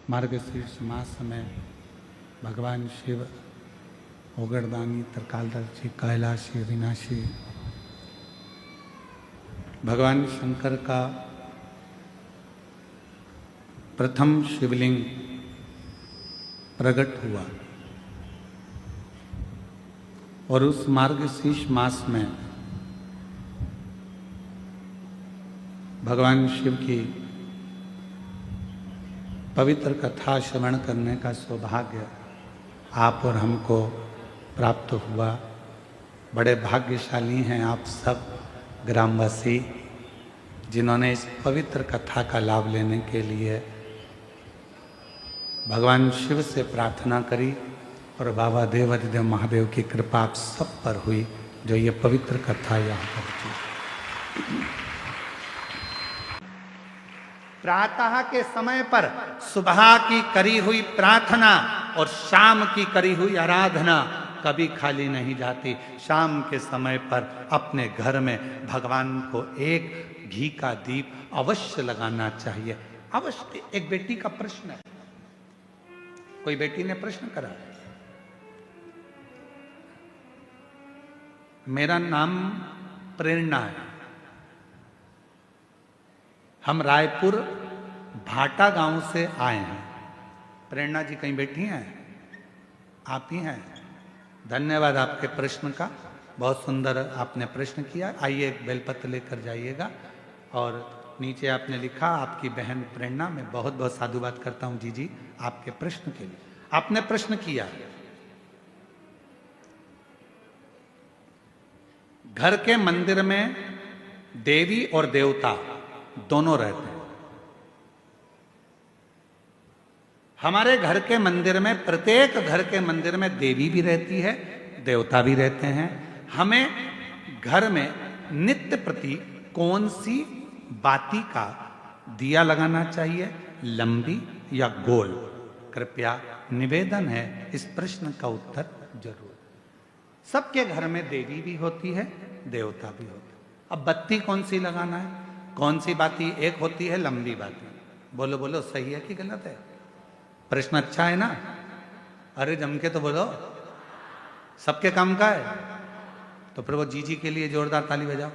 मार्गशीर्ष मास में भगवान शिव ओगरदानी त्रिकालदर्शी कैलाशी अविनाशी भगवान शंकर का प्रथम शिवलिंग प्रकट हुआ और उस मार्गशीर्ष मास में भगवान शिव की पवित्र कथा श्रवण करने का सौभाग्य आप और हमको प्राप्त हुआ। बड़े भाग्यशाली हैं आप सब ग्रामवासी जिन्होंने इस पवित्र कथा का लाभ लेने के लिए भगवान शिव से प्रार्थना करी और बाबा देवाधिदेव महादेव की कृपा आप सब पर हुई जो ये पवित्र कथा यहाँ पर थी। प्रातः के समय पर सुबह की करी हुई प्रार्थना और शाम की करी हुई आराधना कभी खाली नहीं जाती। शाम के समय पर अपने घर में भगवान को एक घी का दीप अवश्य लगाना चाहिए। अवश्य। एक बेटी का प्रश्न है, कोई बेटी ने प्रश्न करा, मेरा नाम प्रेरणा है, हम रायपुर भाटा गांव से आए हैं। प्रेरणा जी कहीं बैठी हैं? आप ही हैं। धन्यवाद आपके प्रश्न का, बहुत सुंदर आपने प्रश्न किया। आइए एक बेलपत्र लेकर जाइएगा। और नीचे आपने लिखा आपकी बहन प्रेरणा, मैं बहुत बहुत साधुवाद करता हूं जी आपके प्रश्न के लिए। आपने प्रश्न किया घर के मंदिर में देवी और देवता दोनों रहते हैं। हमारे घर के मंदिर में, प्रत्येक घर के मंदिर में देवी भी रहती है, देवता भी रहते हैं। हमें घर में नित्य प्रति कौन सी बाती का दिया लगाना चाहिए, लंबी या गोल? कृपया निवेदन है इस प्रश्न का उत्तर जरूर। सबके घर में देवी भी होती है, देवता भी होता है। अब बत्ती कौन सी लगाना है? कौन सी बाती? एक होती है लंबी बाती। बोलो बोलो, सही है कि गलत है? प्रश्न अच्छा है ना? अरे जम के तो बोलो। सबके काम का है तो फिर वो जी के लिए जोरदार ताली बजाओ।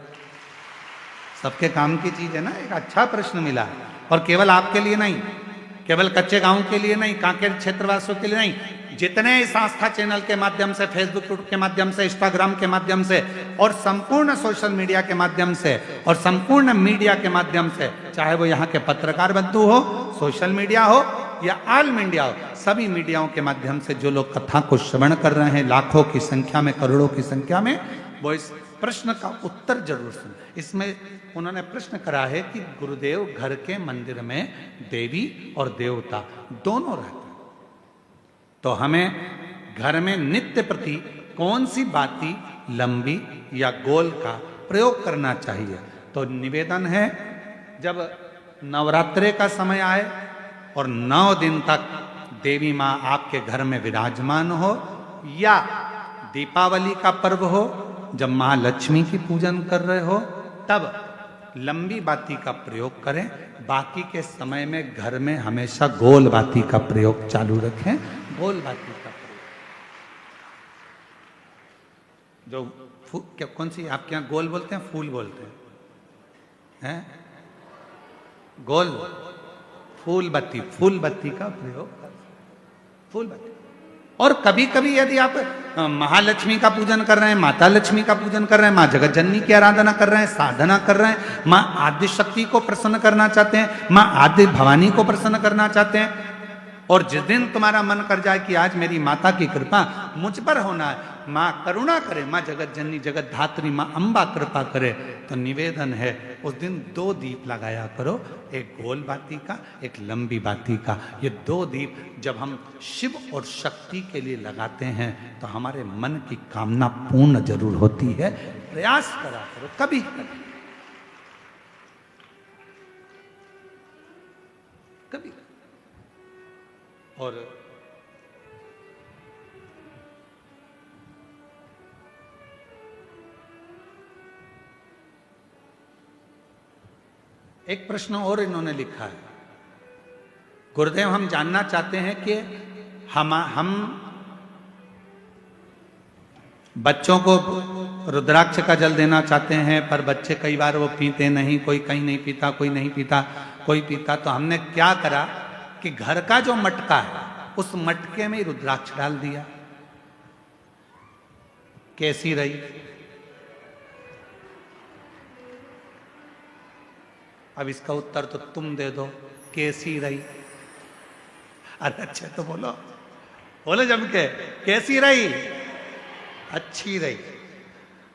सबके काम की चीज है ना। एक अच्छा प्रश्न मिला और केवल आपके लिए नहीं, केवल कच्चे गांव के लिए नहीं, कांकेर क्षेत्रवासियों के लिए नहीं, जितने इस आस्था चैनल के माध्यम से, फेसबुक के माध्यम से, इंस्टाग्राम के माध्यम से और संपूर्ण सोशल मीडिया के माध्यम से और संपूर्ण मीडिया के माध्यम से, चाहे वो यहाँ के पत्रकार बंधु हो, सोशल मीडिया हो या ऑल मीडिया हो, सभी मीडियाओं के माध्यम से जो लोग कथा को श्रवण कर रहे हैं लाखों की संख्या में, करोड़ों की संख्या में, वो इस प्रश्न का उत्तर जरूर सुन। इसमें उन्होंने प्रश्न करा है कि गुरुदेव घर के मंदिर में देवी और देवता दोनों रहते हैं, तो हमें घर में नित्य प्रति कौन सी बाती लंबी या गोल का प्रयोग करना चाहिए? तो निवेदन है, जब नवरात्रे का समय आए और 9 दिन तक देवी माँ आपके घर में विराजमान हो, या दीपावली का पर्व हो जब माँ लक्ष्मी की पूजन कर रहे हो, तब लंबी बाती का प्रयोग करें। बाकी के समय में घर में हमेशा गोल बाती का प्रयोग चालू रखें। गोल बाती का प्रयोग जो क्या, कौन सी आपके यहाँ गोल बोलते हैं, फूल बोलते हैं? गोल फूल बत्ती का प्रयोग कर, फूल बत्ती। और कभी कभी यदि आप महालक्ष्मी का पूजन कर रहे हैं, माता लक्ष्मी का पूजन कर रहे हैं, माँ जगत जननी की आराधना कर रहे हैं, साधना कर रहे हैं, माँ आदि शक्ति को प्रसन्न करना चाहते हैं, माँ आदि भवानी को प्रसन्न करना चाहते हैं, और जिस दिन तुम्हारा मन कर जाए कि आज मेरी माता की कृपा मुझ पर होना है, माँ करुणा करे, माँ जगत जननी जगत धात्री माँ अम्बा कृपा करे, तो निवेदन है उस दिन 2 दीप लगाया करो, एक गोल बाती का, एक लंबी बाती का। ये 2 दीप जब हम शिव और शक्ति के लिए लगाते हैं तो हमारे मन की कामना पूर्ण जरूर होती है। प्रयास करा करो कभी कभी। और एक प्रश्न और इन्होंने लिखा है, गुरुदेव हम जानना चाहते हैं कि हम बच्चों को रुद्राक्ष का जल देना चाहते हैं, पर बच्चे कई बार वो पीते नहीं, कोई कहीं नहीं पीता, कोई नहीं पीता, कोई पीता। तो हमने क्या करा कि घर का जो मटका है उस मटके में रुद्राक्ष डाल दिया। कैसी रही? अब इसका उत्तर तो तुम दे दो, कैसी रही? अरे अच्छे तो बोलो, बोलो जम के, कैसी रही? अच्छी रही।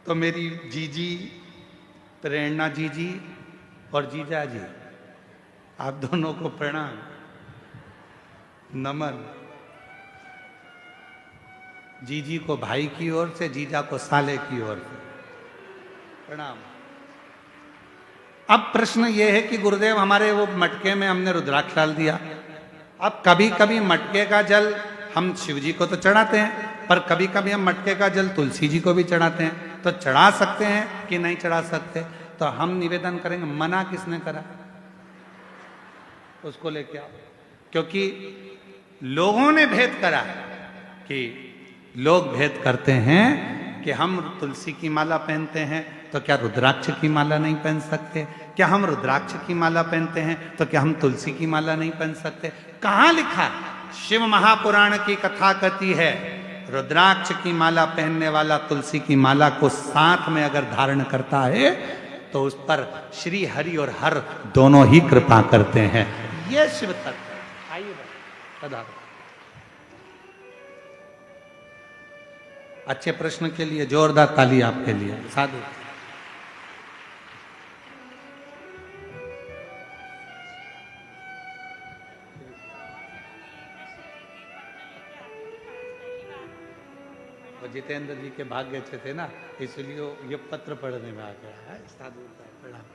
तो मेरी जीजी, प्रेरणा जीजी और जीजा जी, आप दोनों को प्रणाम, नमन। जीजी को भाई की ओर से, जीजा को साले की ओर से प्रणाम। अब प्रश्न ये है कि गुरुदेव हमारे वो मटके में हमने रुद्राक्ष डाल दिया। अब कभी कभी मटके का जल हम शिव जी को तो चढ़ाते हैं, पर कभी कभी हम मटके का जल तुलसी जी को भी चढ़ाते हैं। तो चढ़ा सकते हैं कि नहीं चढ़ा सकते? तो हम निवेदन करेंगे, मना किसने करा? उसको लेके आओ। क्योंकि लोगों ने भेद करा कि लोग भेद करते हैं कि हम तुलसी की माला पहनते हैं तो क्या रुद्राक्ष की माला नहीं पहन सकते? क्या हम रुद्राक्ष की माला पहनते हैं तो क्या हम तुलसी की माला नहीं पहन सकते? कहाँ लिखा? शिव महापुराण की कथा कहती है रुद्राक्ष की माला पहनने वाला तुलसी की माला को साथ में अगर धारण करता है तो उस पर श्री हरि और हर दोनों ही कृपा करते हैं। यह शिव तत्व है। आइए पधारो। अच्छे प्रश्न के लिए जोरदार ताली आपके लिए। साधु। जितेंद्र जी के भाग्य अच्छे थे ना, इसलिए ये पत्र पढ़ने में आ गया है। साधु प्रणाम।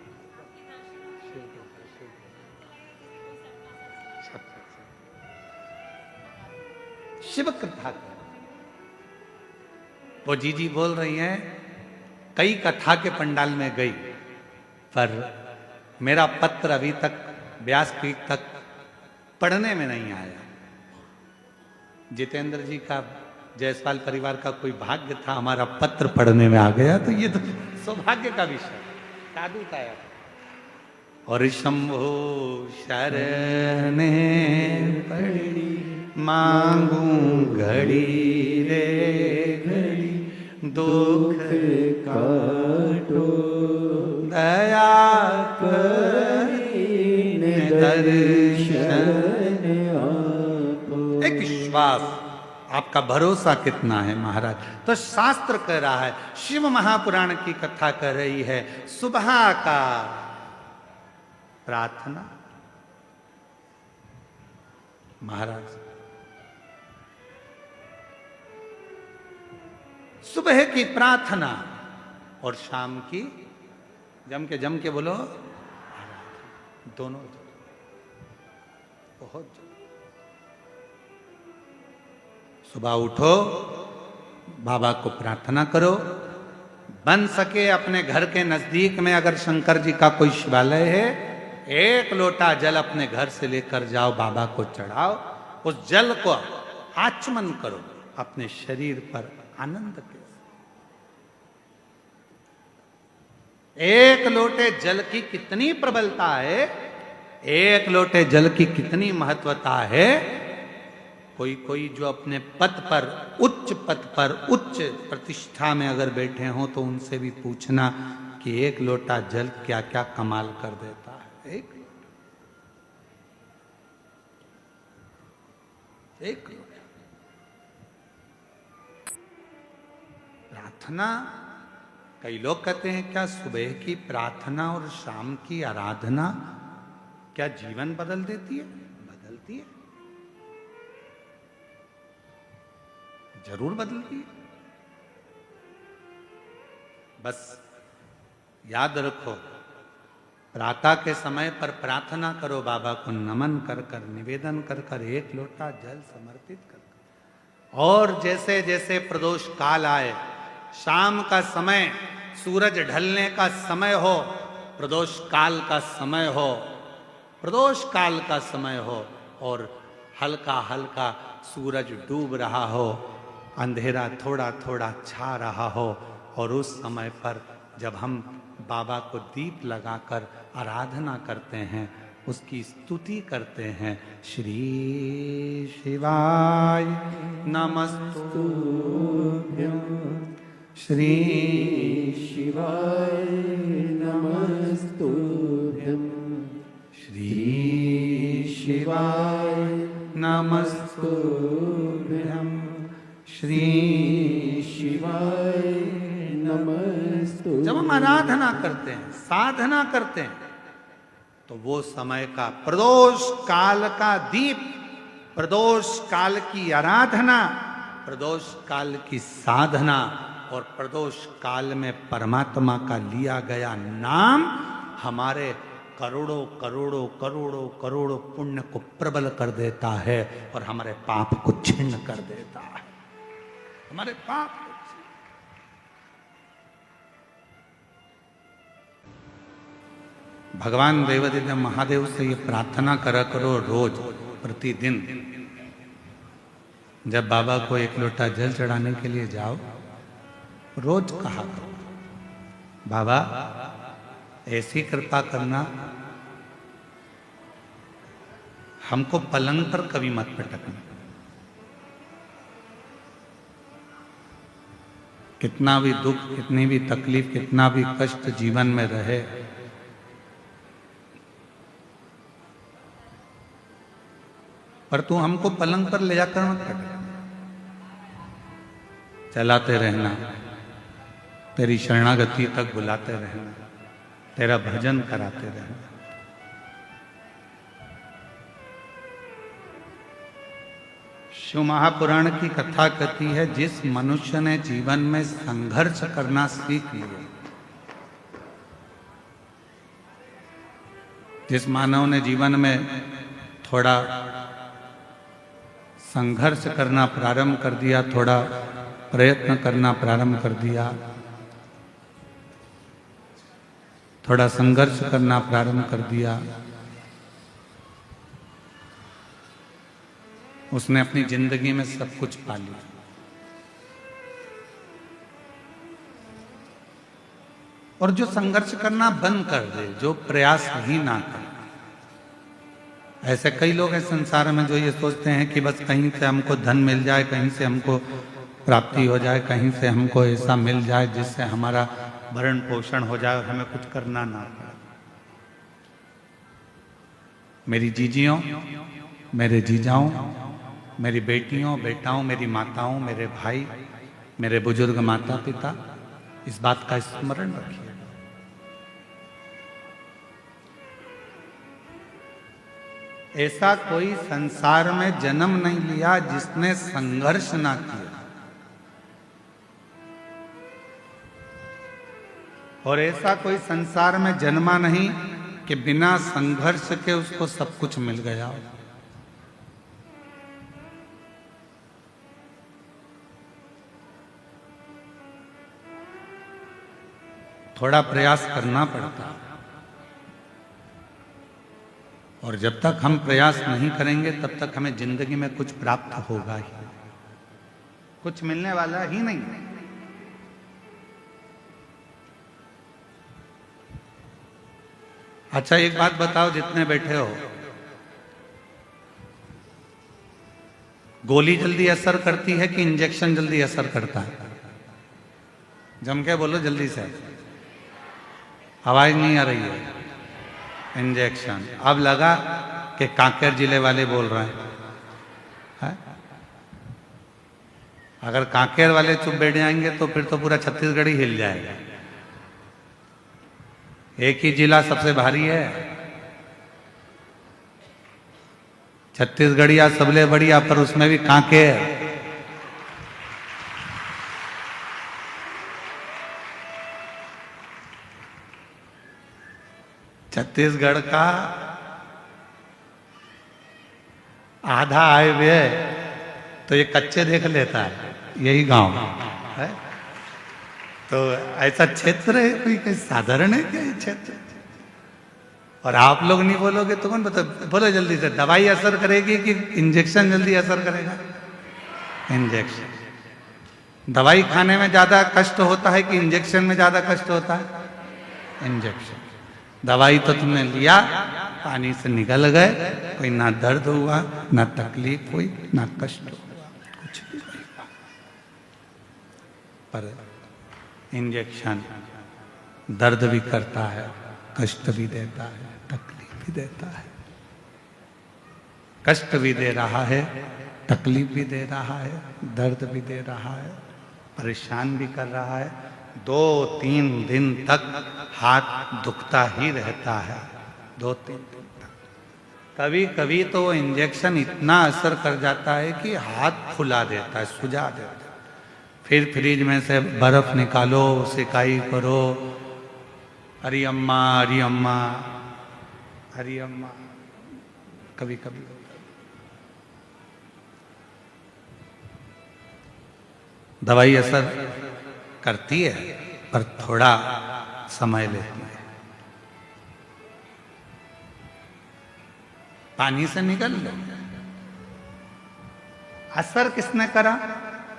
शिव कृपा। वो जीजी बोल रही हैं कई कथा के पंडाल में गई, पर मेरा पत्र अभी तक व्यासपीठ तक पढ़ने में नहीं आया। जितेंद्र जी का, जायसवाल परिवार का कोई भाग्य था हमारा पत्र पढ़ने में आ गया, तो ये तो सौभाग्य का विषय। साधु था। और शंभो शरण पड़ी मांगू घड़ी रे घड़ी, दुख काटो दया करीने दर्शन आपो। एक विश्वास, आपका भरोसा कितना है महाराज? तो शास्त्र कह रहा है, शिव महापुराण की कथा कह रही है, सुबह का प्रार्थना। महाराज सुबह की प्रार्थना और शाम की जम के बोलो दोनों, बहुत। सुबह उठो, बाबा को प्रार्थना करो। बन सके अपने घर के नजदीक में अगर शंकर जी का कोई शिवालय है, एक लोटा जल अपने घर से लेकर जाओ, बाबा को चढ़ाओ। उस जल को आचमन करो अपने शरीर पर आनंद के। एक लोटे जल की कितनी प्रबलता है, एक लोटे जल की कितनी महत्वता है। कोई कोई जो अपने पद पर, उच्च पद पर, उच्च प्रतिष्ठा में अगर बैठे हों तो उनसे भी पूछना कि एक लोटा जल क्या क्या कमाल कर देता है। एक लोटा प्रार्थना। कई लोग कहते हैं क्या सुबह की प्रार्थना और शाम की आराधना क्या जीवन बदल देती है? बदलती है, जरूर बदलती है। बस याद रखो, प्रातः के समय पर प्रार्थना करो, बाबा को नमन कर कर, निवेदन कर कर, एक लोटा जल समर्पित कर। और जैसे जैसे प्रदोष काल आए, शाम का समय, सूरज ढलने का समय हो, प्रदोष काल का समय हो, प्रदोष काल का समय हो, और हल्का हल्का सूरज डूब रहा हो, अंधेरा थोड़ा थोड़ा छा रहा हो, और उस समय पर जब हम बाबा को दीप लगाकर आराधना करते हैं, उसकी स्तुति करते हैं, श्री शिवाय नमस्तुभ्यं, श्री शिवाय नमस्तुभ्यं, श्री शिवाय नमस्तुभ्यं, श्री शिवाय नमस्तुभ्यं। जब हम आराधना करते हैं, साधना करते हैं, तो वो समय का प्रदोष काल का दीप, प्रदोष काल की आराधना, प्रदोष काल की साधना और प्रदोष काल में परमात्मा का लिया गया नाम हमारे करोड़ों करोड़ों करोड़ों करोड़ों पुण्य को प्रबल कर देता है और हमारे पाप को छिन्न कर देता है, हमारे पाप को। भगवान देवादिदेव महादेव से ये प्रार्थना करा करो रोज, प्रतिदिन। जब बाबा को एक लोटा जल चढ़ाने के लिए जाओ, रोज कहा करो, बाबा ऐसी कृपा करना, हमको पलंग पर कभी मत पटकना। कितना भी दुख, कितनी भी तकलीफ, कितना भी कष्ट जीवन में रहे, पर तू हमको पलंग पर ले जाकर मत पटक, चलाते रहना, तेरी शरणागति तक बुलाते रहना, तेरा भजन कराते रहना। शिव महापुराण की कथा कहती है, जिस मनुष्य ने जीवन में संघर्ष करना सीख लिया, जिस मानव ने जीवन में थोड़ा संघर्ष करना प्रारंभ कर दिया, थोड़ा प्रयत्न करना प्रारंभ कर दिया, थोड़ा संघर्ष करना प्रारंभ कर दिया, उसने अपनी जिंदगी में सब कुछ पा लिया। और जो संघर्ष करना बंद कर दे, जो प्रयास ही ना करे, ऐसे कई लोग हैं संसार में जो ये सोचते हैं कि बस कहीं से हमको धन मिल जाए, कहीं से हमको प्राप्ति हो जाए, कहीं से हमको ऐसा मिल जाए जिससे हमारा भरण पोषण हो जाए और हमें कुछ करना ना पड़े। मेरी जीजियों, मेरे जीजाओं, मेरी बेटियों, बेटाओं, मेरी माताओं, मेरे भाई, मेरे बुजुर्ग माता पिता, इस बात का स्मरण रखिए। ऐसा कोई संसार में जन्म नहीं लिया जिसने संघर्ष ना किया, और ऐसा कोई संसार में जन्मा नहीं कि बिना संघर्ष के उसको सब कुछ मिल गया। थोड़ा प्रयास करना पड़ता है, और जब तक हम प्रयास नहीं करेंगे तब तक हमें जिंदगी में कुछ प्राप्त होगा ही, कुछ मिलने वाला ही नहीं। अच्छा एक बात बताओ, जितने बैठे हो, गोली जल्दी असर करती है कि इंजेक्शन जल्दी असर करता है? जम के बोलो जल्दी से, आवाज नहीं आ रही है। इंजेक्शन। अब लगा कि कांकेर जिले वाले बोल रहे हैं। अगर कांकेर वाले चुप बैठ जाएंगे तो फिर तो पूरा छत्तीसगढ़ ही हिल जाएगा। एक ही जिला सबसे भारी है, छत्तीसगढ़िया सबले बढ़िया, पर उसमें भी कांकेर। छत्तीसगढ़ का आधा हाईवे तो ये कच्चे देख लेता है, यही गांव है। तो ऐसा क्षेत्र है कोई साधारण है क्या ये क्षेत्र? और आप लोग नहीं बोलोगे तो कौन बता। बोलो जल्दी से, दवाई असर करेगी कि इंजेक्शन जल्दी असर करेगा? इंजेक्शन। दवाई खाने में ज्यादा कष्ट होता है कि इंजेक्शन में ज्यादा कष्ट होता है? इंजेक्शन। दवाई तो तुमने लिया, पानी से निकल गए, कोई ना दर्द हुआ, ना तकलीफ हुई, ना कष्ट हुआ, कुछ भी नहीं हुआ। पर इंजेक्शन दर्द भी करता है, कष्ट भी देता है, तकलीफ भी देता है। कष्ट भी दे रहा है, तकलीफ भी दे रहा है, दर्द भी दे रहा है, परेशान भी कर रहा है। 2-3 दिन तक हाथ दुखता ही रहता है, 2-3 दिन तक। कभी कभी तो इंजेक्शन इतना असर कर जाता है कि हाथ फुला देता है, सुझा देता है। फिर फ्रिज में से बर्फ निकालो, सिकाई करो, हरी अम्मा हरी अम्मा हरी अम्मा। कभी कभी दवाई असर करती है, पर थोड़ा समय लेती है। पानी से निकल लो। असर किसने करा?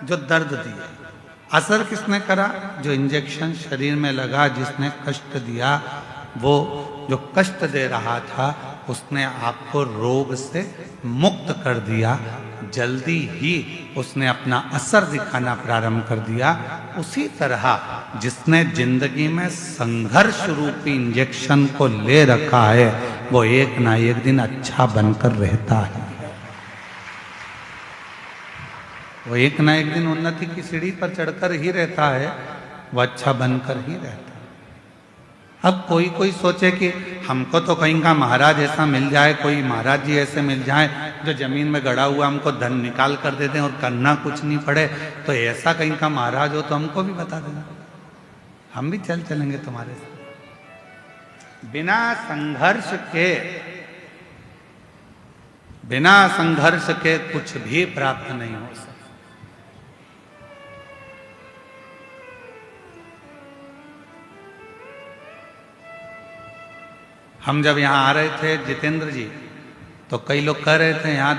जो दर्द दिया। असर किसने करा? जो इंजेक्शन शरीर में लगा, जिसने कष्ट दिया। वो जो कष्ट दे रहा था उसने आपको रोग से मुक्त कर दिया। जल्दी ही उसने अपना असर दिखाना प्रारंभ कर दिया। उसी तरह जिसने जिंदगी में संघर्ष रूपी इंजेक्शन को ले रखा है, वो एक ना एक दिन अच्छा बनकर रहता है। वो एक ना एक दिन उन्नति की सीढ़ी पर चढ़कर ही रहता है, वो अच्छा बनकर ही रहता है। अब कोई कोई सोचे कि हमको तो कहीं का महाराज ऐसा मिल जाए, कोई महाराज जी ऐसे मिल जाए जो जमीन में गड़ा हुआ हमको धन निकाल कर दे दें और करना कुछ नहीं पड़े, तो ऐसा कहीं का महाराज हो तो हमको भी बता देना, हम भी चलेंगे तुम्हारे साथ। बिना संघर्ष के कुछ भी प्राप्त नहीं हो सकता। हम जब यहाँ आ रहे थे जितेंद्र जी, तो कई लोग कह रहे थे यहाँ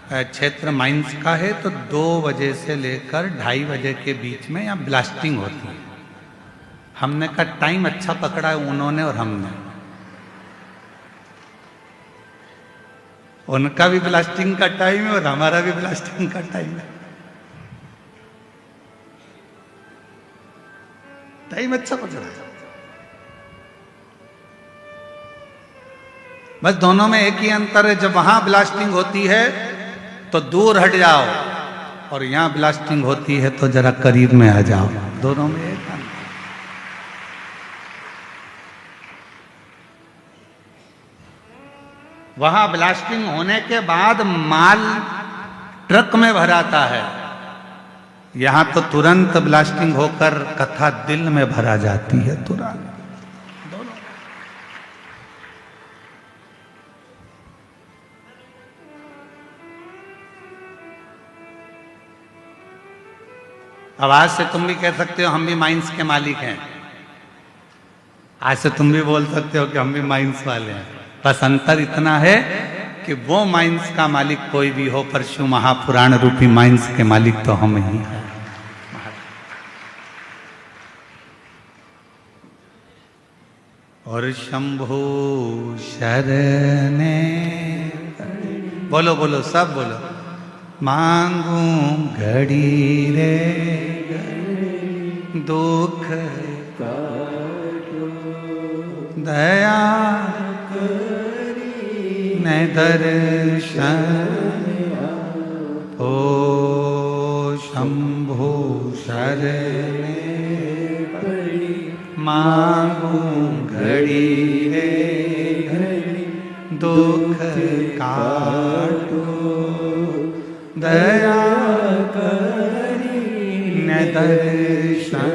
क्षेत्र माइंस का है, तो 2 बजे से लेकर 2:30 बजे के बीच में यहाँ ब्लास्टिंग होती है। हमने कहा टाइम अच्छा पकड़ा है उन्होंने और हमने। उनका भी ब्लास्टिंग का टाइम है और हमारा भी ब्लास्टिंग का टाइम है। टाइम अच्छा पकड़ा है। बस दोनों में एक ही अंतर है, जब वहां ब्लास्टिंग होती है तो दूर हट जाओ, और यहां ब्लास्टिंग होती है तो जरा करीब में आ जाओ। दोनों में एक अंतर। वहां ब्लास्टिंग होने के बाद माल ट्रक में भराता है, यहां तो तुरंत ब्लास्टिंग होकर कथा दिल में भरा जाती है तुरंत। अब आज से तुम भी कह सकते हो हम भी माइंस के मालिक हैं। आज से तुम भी बोल सकते हो कि हम भी माइंस वाले हैं। बस अंतर इतना है कि वो माइंस का मालिक कोई भी हो, पर शिव महापुराण रूपी माइंस के मालिक तो हम ही हैं। और शंभु शरणे, बोलो बोलो सब बोलो। मांगू घड़ी रे दुख दया न दर्शन ओ शंभु शरणे मांगू घड़ी रे दुख काटो दया करी न दर्शन।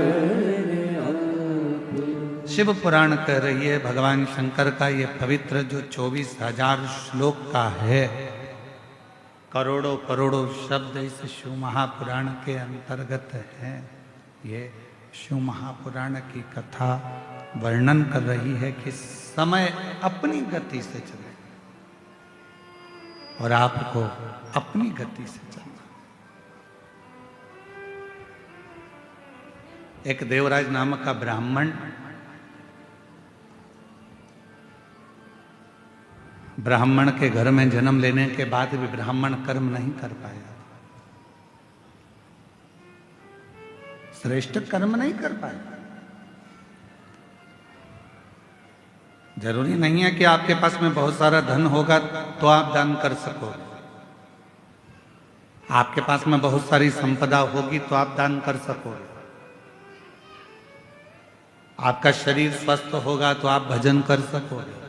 शिव पुराण कह रही है भगवान शंकर का ये पवित्र जो 24,000 श्लोक का है, करोड़ों करोड़ों शब्द इस शिव महापुराण के अंतर्गत हैं। ये शिव महापुराण की कथा वर्णन कर रही है कि समय अपनी गति से चले और आपको अपनी गति से चलना। एक देवराज नामक का ब्राह्मण के घर में जन्म लेने के बाद भी ब्राह्मण कर्म नहीं कर पाया, श्रेष्ठ कर्म नहीं कर पाया। जरूरी नहीं है कि आपके पास में बहुत सारा धन होगा तो आप दान कर सकोगे, आपके पास में बहुत सारी संपदा होगी तो आप दान कर सकोगे, आपका शरीर स्वस्थ होगा तो आप भजन कर सकोगे।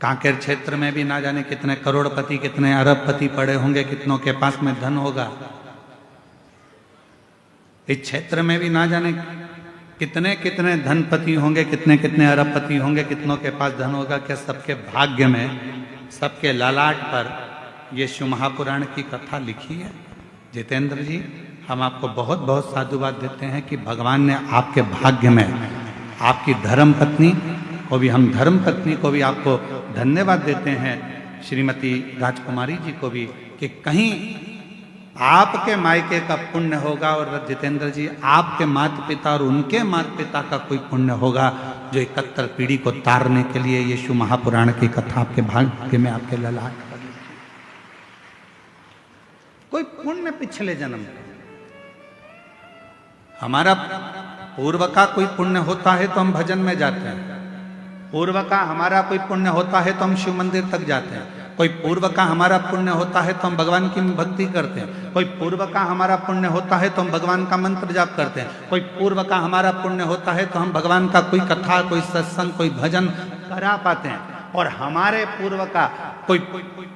कांकेर क्षेत्र में भी ना जाने कितने करोड़पति कितने अरबपति पड़े होंगे, कितनों के पास में धन होगा। इस क्षेत्र में भी ना जाने कितने कितने धनपति होंगे, कितने कितने अरबपति होंगे, कितनों के पास धन होगा। क्या सबके भाग्य में, सबके ललाट पर ये शिव महापुराण की कथा लिखी है? जितेंद्र जी, हम आपको बहुत बहुत साधुवाद देते हैं कि भगवान ने आपके भाग्य में आपकी धर्म पत्नी को भी, हम धर्म पत्नी को भी आपको धन्यवाद देते हैं, श्रीमती राजकुमारी जी को भी, कि कहीं आपके मायके का पुण्य होगा और जितेंद्र जी आपके माता पिता और उनके माता पिता का कोई पुण्य होगा जो 71 पीढ़ी को तारने के लिए ये शिव महापुराण की कथा आपके भाग्य में, आपके ललाट पर कोई पुण्य पिछले जन्म। हमारा पूर्व का कोई पुण्य होता है तो हम भजन में जाते हैं, पूर्व का हमारा कोई पुण्य होता है तो हम शिव मंदिर तक जाते हैं, कोई पूर्व का हमारा पुण्य होता है तो हम भगवान की भक्ति करते हैं, कोई पूर्व का हमारा पुण्य होता है तो हम भगवान का मंत्र जाप करते हैं, कोई पूर्व का हमारा पुण्य होता है तो हम भगवान का कोई कथा, कोई सत्संग, कोई भजन करा पाते हैं। और हमारे पूर्व का कोई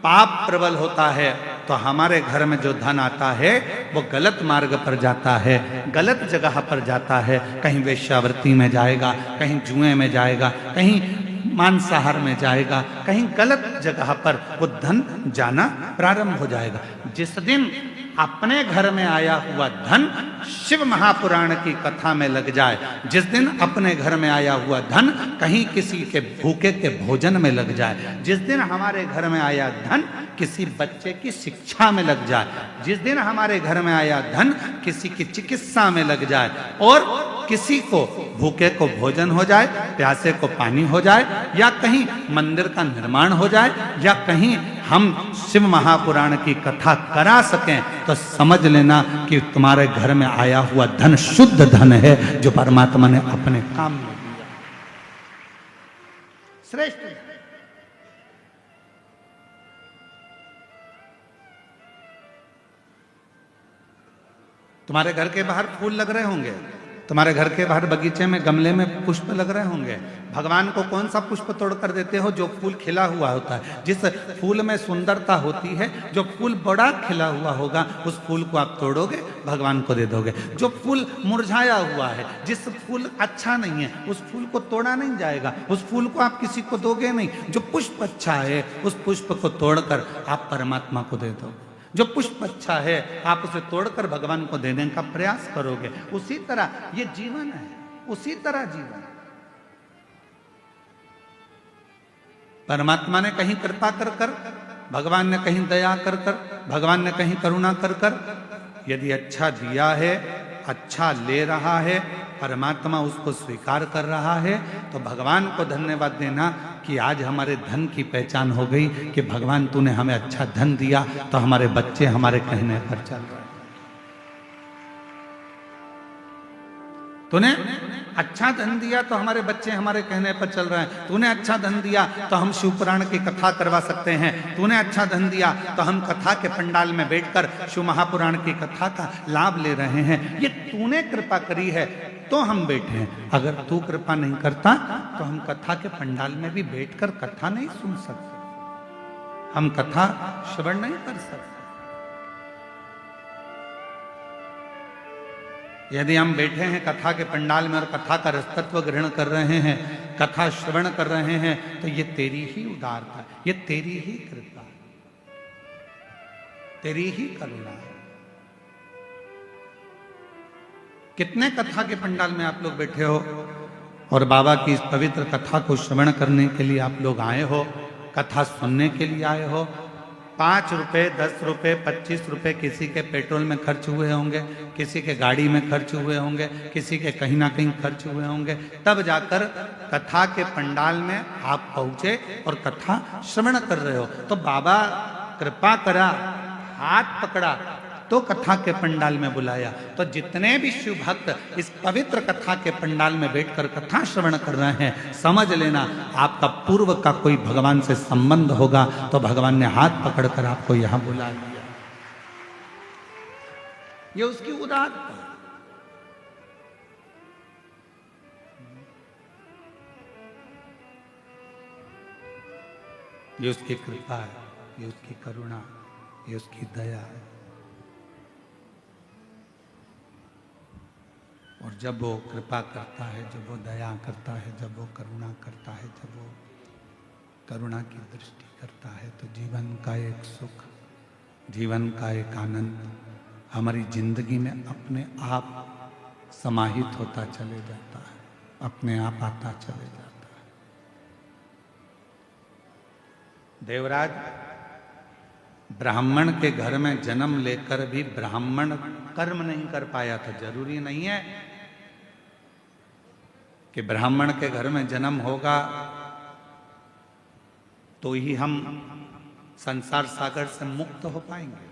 पाप प्रबल होता है तो हमारे घर में जो धन आता है वो गलत मार्ग पर जाता है, गलत जगह पर जाता है, कहीं वेश्यावृत्ति में जाएगा, कहीं जुए में जाएगा, कहीं मांसाहार में जाएगा, कहीं गलत जगह पर वो धन जाना प्रारंभ हो जाएगा। जिस दिन अपने घर में आया हुआ धन शिव महापुराण की कथा में लग जाए, जिस दिन अपने घर में आया हुआ धन कहीं किसी के भूखे के भोजन में लग जाए, जिस दिन हमारे घर में आया धन किसी बच्चे की शिक्षा में लग जाए, जिस दिन हमारे घर में आया धन किसी की चिकित्सा में लग जाए और किसी को भूखे को भोजन हो जाए, प्यासे को पानी हो जाए, या कहीं मंदिर का निर्माण हो जाए, या कहीं हम शिव महापुराण की कथा करा सकें, तो समझ लेना कि तुम्हारे घर में आया हुआ धन शुद्ध धन है जो परमात्मा ने अपने काम में दिया, श्रेष्ठ। तुम्हारे घर के बाहर फूल लग रहे होंगे, तुम्हारे घर के बाहर बगीचे में गमले में पुष्प लग रहे होंगे। भगवान को कौन सा पुष्प तोड़ कर देते हो? जो फूल खिला हुआ होता है। जिस फूल में सुंदरता होती है, जो फूल बड़ा खिला हुआ होगा, उस फूल को आप तोड़ोगे, भगवान को दे दोगे। जो फूल मुरझाया हुआ है, जिस फूल अच्छा नहीं है, उस फूल को तोड़ा नहीं जाएगा, उस फूल को आप किसी को दोगे नहीं। जो पुष्प अच्छा है, उस पुष्प को तोड़कर आप परमात्मा को दे दोगे। जो पुष्प अच्छा है, आप उसे तोड़कर भगवान को देने का प्रयास करोगे। उसी तरह ये जीवन है, उसी तरह जीवन। परमात्मा ने कहीं कृपा कर कर, भगवान ने कहीं दया कर कर, भगवान ने कहीं करुणा कर कर, यदि अच्छा दिया है, अच्छा ले रहा है, परमात्मा उसको स्वीकार कर रहा है, तो भगवान को धन्यवाद देना कि आज हमारे धन की पहचान हो गई कि भगवान तूने हमें अच्छा धन दिया तो हमारे बच्चे हमारे कहने पर चल रहे हैं। तूने अच्छा धन दिया तो हमारे बच्चे हमारे कहने पर चल रहे हैं। तूने अच्छा धन दिया तो हम शिव पुराण की कथा करवा सकते हैं। तूने अच्छा धन दिया तो हम कथा के पंडाल में बैठकर शिव महापुराण की कथा का लाभ ले रहे हैं। ये तूने कृपा करी है तो हम बैठे हैं। अगर तू कृपा नहीं करता तो हम कथा के पंडाल में भी बैठकर कथा नहीं सुन सकते, हम कथा श्रवण नहीं कर सकते। यदि हम बैठे हैं कथा के पंडाल में और कथा का रसतत्व ग्रहण कर रहे हैं, कथा श्रवण कर रहे हैं, तो ये तेरी ही उदारता है, ये तेरी ही कृपा, तेरी ही करुणा है। कितने कथा के पंडाल में आप लोग बैठे हो और बाबा की इस पवित्र कथा को श्रवण करने के लिए आप लोग आए हो, कथा सुनने के लिए आए हो। 5 रुपए, 10 रुपए, 25 रुपए किसी के पेट्रोल में खर्च हुए होंगे, किसी के गाड़ी में खर्च हुए होंगे, किसी के कहीं ना कहीं खर्च हुए होंगे, तब जाकर कथा के पंडाल में आप पहुंचे और कथा श्रवण कर रहे हो। तो बाबा कृपा करा, हाथ पकड़ा तो कथा के पंडाल में बुलाया। तो जितने भी शिव भक्त इस पवित्र कथा के पंडाल में बैठकर कथा श्रवण कर रहे हैं, समझ लेना आपका पूर्व का कोई भगवान से संबंध होगा, तो भगवान ने हाथ पकड़कर आपको यहां बुला लिया। ये उसकी उदारता है। ये उसकी कृपा है, ये उसकी करुणा, ये उसकी दया है। और जब वो कृपा करता है, जब वो दया करता है, जब वो करुणा करता है, जब वो करुणा की दृष्टि करता है, तो जीवन का एक सुख, जीवन का एक आनंद हमारी जिंदगी में अपने आप समाहित होता चले जाता है, अपने आप आता चले जाता है। देवराज ब्राह्मण के घर में जन्म लेकर भी ब्राह्मण कर्म नहीं कर पाया था। जरूरी नहीं है कि ब्राह्मण के घर में जन्म होगा तो ही हम संसार सागर से मुक्त हो पाएंगे।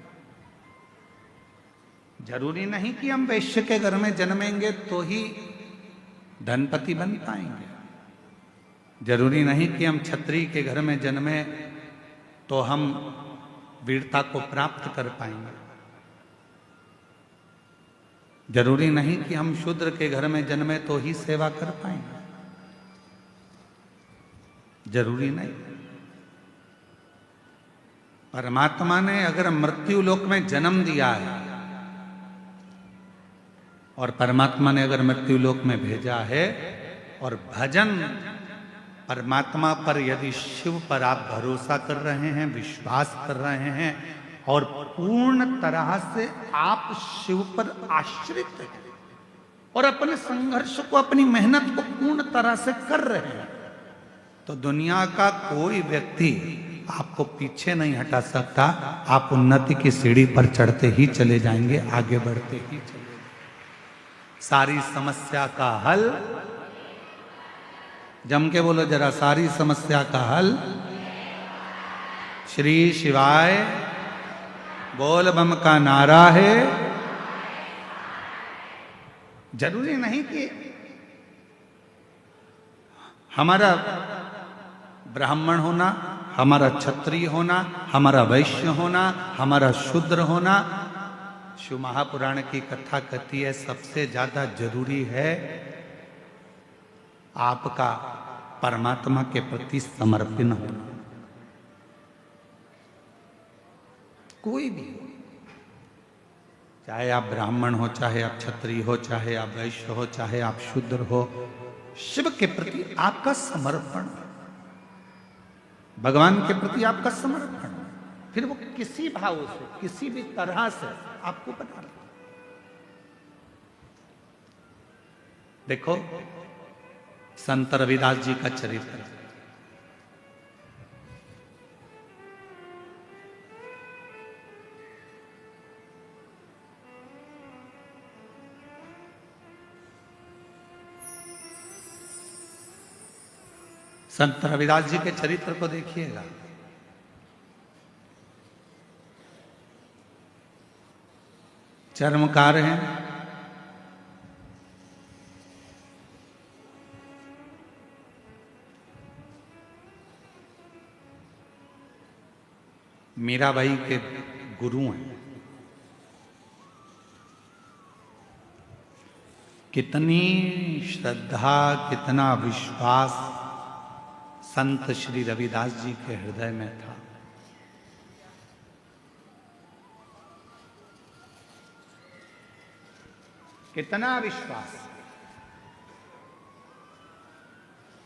जरूरी नहीं कि हम वैश्य के घर में जन्मेंगे तो ही धनपति बन पाएंगे। जरूरी नहीं कि हम क्षत्रिय के घर में जन्मे तो हम वीरता को प्राप्त कर पाएंगे। जरूरी नहीं कि हम शूद्र के घर में जन्मे तो ही सेवा कर पाएंगे। जरूरी नहीं। परमात्मा ने अगर मृत्यु लोक में जन्म दिया है और परमात्मा ने अगर मृत्यु लोक में भेजा है, और भजन परमात्मा पर, यदि शिव पर आप भरोसा कर रहे हैं, विश्वास कर रहे हैं और पूर्ण तरह से आप शिव पर आश्रित हैं और अपने संघर्ष को, अपनी मेहनत को पूर्ण तरह से कर रहे हैं, तो दुनिया का कोई व्यक्ति आपको पीछे नहीं हटा सकता। आप उन्नति की सीढ़ी पर चढ़ते ही चले जाएंगे, आगे बढ़ते ही चले जाएंगे। सारी समस्या का हल, जम के बोलो जरा, सारी समस्या का हल श्री शिवाय बोल बम का नारा है। जरूरी नहीं कि हमारा ब्राह्मण होना, हमारा क्षत्रिय होना, हमारा वैश्य होना, हमारा शूद्र होना। शिव महापुराण की कथा कहती है सबसे ज्यादा जरूरी है आपका परमात्मा के प्रति समर्पण होना। कोई भी हो, चाहे आप ब्राह्मण हो, चाहे आप क्षत्रिय हो, चाहे आप वैश्य हो, चाहे आप शूद्र हो, शिव के प्रति आपका समर्पण, भगवान के प्रति आपका समर्पण, फिर वो किसी भाव से, किसी भी तरह से आपको बना। देखो संत रविदास जी का चरित्र, संत रविदास जी के चरित्र को देखिएगा। चर्मकार हैं, मीराबाई के गुरु हैं। कितनी श्रद्धा, कितना विश्वास संत श्री रविदास जी के हृदय में था। कितना विश्वास,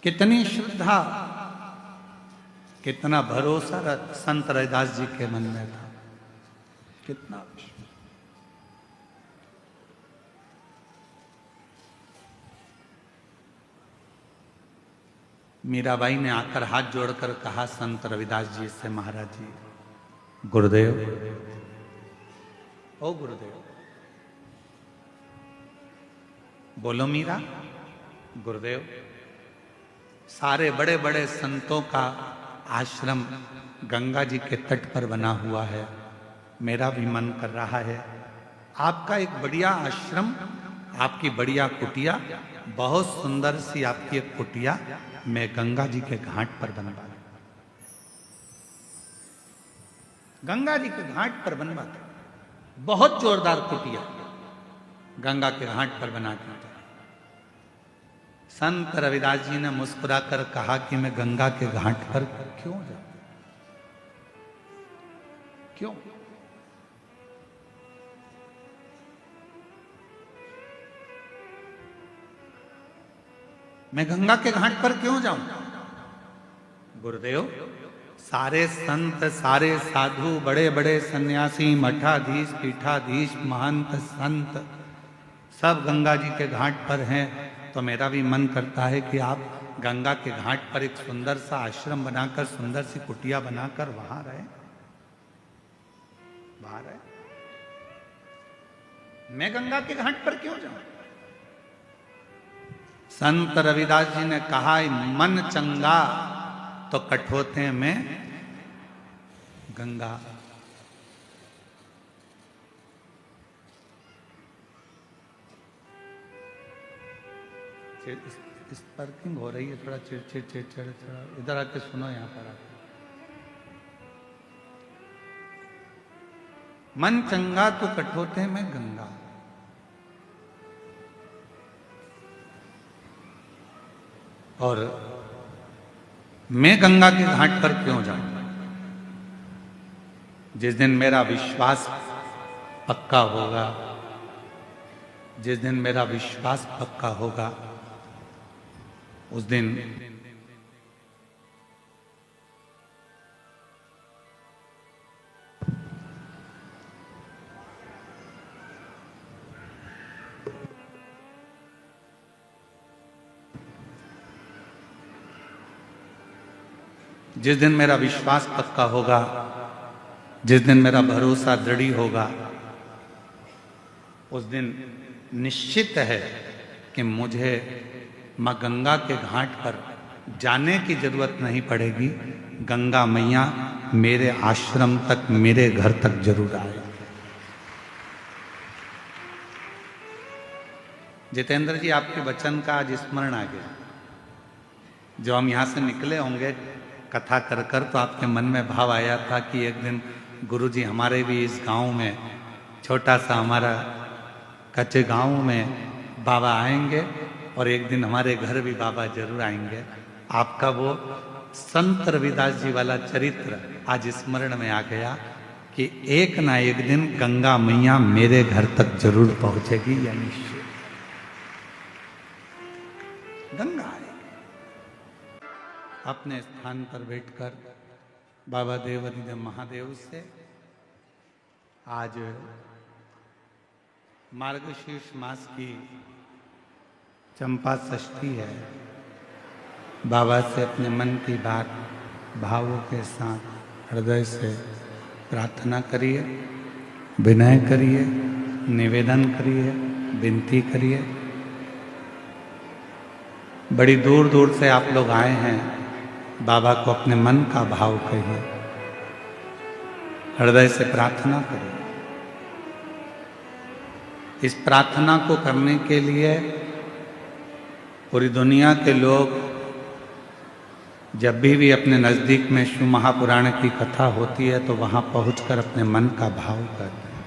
कितनी श्रद्धा, कितना भरोसा संत रविदास जी के मन में था। कितना विश्वास। मीराबाई ने आकर हाथ जोड़कर कहा संत रविदास जी से, महाराज जी, गुरुदेव, ओ गुरुदेव, बोलो मीरा। गुरुदेव, सारे बड़े बड़े संतों का आश्रम गंगा जी के तट पर बना हुआ है, मेरा भी मन कर रहा है आपका एक बढ़िया आश्रम, आपकी बढ़िया कुटिया, बहुत सुंदर सी आपकी एक कुटिया मैं गंगा जी के घाट पर बनवा दूं। गंगा जी के घाट पर बनवा दूं, बहुत जोरदार कुटिया गंगा के घाट पर बना के। संत रविदास जी ने मुस्कुराकर कहा कि मैं गंगा के घाट पर क्यों जाऊं? क्यों? मैं गंगा के घाट पर क्यों जाऊं? गुरुदेव, सारे संत, सारे साधु, बड़े बड़े सन्यासी, मठाधीश, पीठाधीश, महंत, संत सब गंगा जी के घाट पर हैं, तो मेरा भी मन करता है कि आप गंगा के घाट पर एक सुंदर सा आश्रम बनाकर, सुंदर सी कुटिया बनाकर वहां रहे, वहां रहे। मैं गंगा के घाट पर क्यों जाऊं? संत रविदास जी ने कहा, मन चंगा तो कठोते में गंगा। इस पार्किंग हो रही है, थोड़ा चिड़चिड़ चिड़चिड़, थोड़ा इधर आके सुनो, यहां पर आके। मन चंगा तो कठोते में गंगा। और मैं गंगा के घाट पर क्यों जाऊं? जिस दिन मेरा विश्वास पक्का होगा, जिस दिन मेरा विश्वास पक्का होगा, उस दिन जिस दिन मेरा विश्वास पक्का होगा, जिस दिन मेरा भरोसा दृढ़ होगा, उस दिन निश्चित है कि मुझे मां गंगा के घाट पर जाने की जरूरत नहीं पड़ेगी। गंगा मैया मेरे आश्रम तक, मेरे घर तक जरूर आए। जितेंद्र जी, आपके वचन का आज स्मरण आ गया। जो हम यहां से निकले होंगे कथा कर कर, तो आपके मन में भाव आया था कि एक दिन गुरुजी हमारे भी इस गांव में, छोटा सा हमारा कच्चे गांव में बाबा आएंगे, और एक दिन हमारे घर भी बाबा जरूर आएंगे। आपका वो संत रविदास जी वाला चरित्र आज स्मरण में आ गया कि एक ना एक दिन गंगा मैया मेरे घर तक जरूर पहुंचेगी, या निश्चय गंगा आएगी। अपने स्थान पर बैठकर बाबा देवाधिदेव महादेव से आज मार्गशीर्ष मास की चंपा षष्ठी है। बाबा से अपने मन की बात भावों के साथ हृदय से प्रार्थना करिए, विनय करिए, निवेदन करिए, विनती करिए। बड़ी दूर दूर से आप लोग आए हैं, बाबा को अपने मन का भाव कहिए, हृदय से प्रार्थना करिए। इस प्रार्थना को करने के लिए पूरी दुनिया के लोग जब भी अपने नज़दीक में शिव महापुराण की कथा होती है तो वहाँ पहुंचकर अपने मन का भाव करते हैं।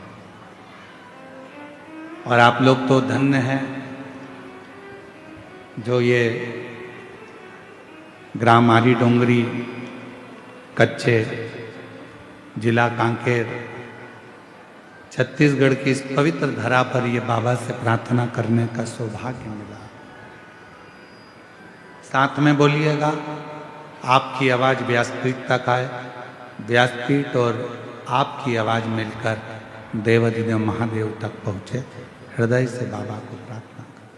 और आप लोग तो धन्य हैं जो ये ग्राम आरी डोंगरी, कच्चे, जिला कांकेर, छत्तीसगढ़ की इस पवित्र धरा पर ये बाबा से प्रार्थना करने का सौभाग्य मिला। साथ में बोलिएगा, आपकी आवाज़ व्यासपीठ तक आए, व्यासपीठ और आपकी आवाज़ मिलकर देवाधिदेव महादेव तक पहुँचे। हृदय से बाबा को प्रार्थना करें।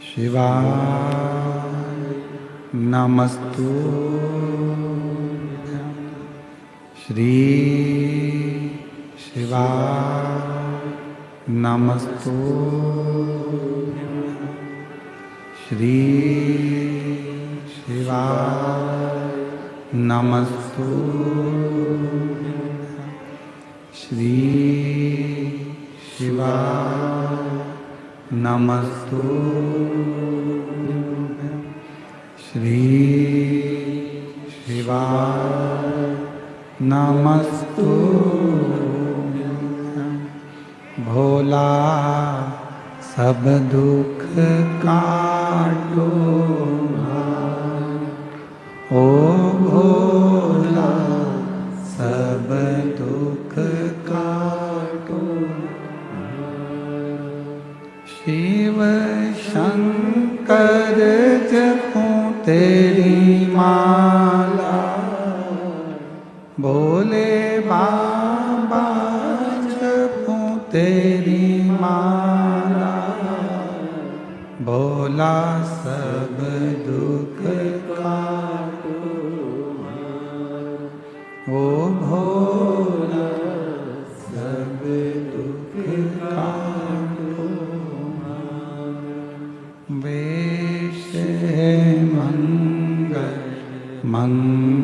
शिवाय नमस्तुभ्यं श्री शिवाय नमस्तुभ्यं श्री शिवाय नमस्तुभ्यं श्री शिवाय नमस्तुभ्यं श्री शिवाय नमस्तुभ्यं भोला सब दुख काटो ओ भोला सब दुख काटो शिव शंकर जपूं तेरी माला भोले बाबा जपूं तेरी माला भोला सब दुख काटो ओ भोला सब दुख काटो वेश है मंगलकारी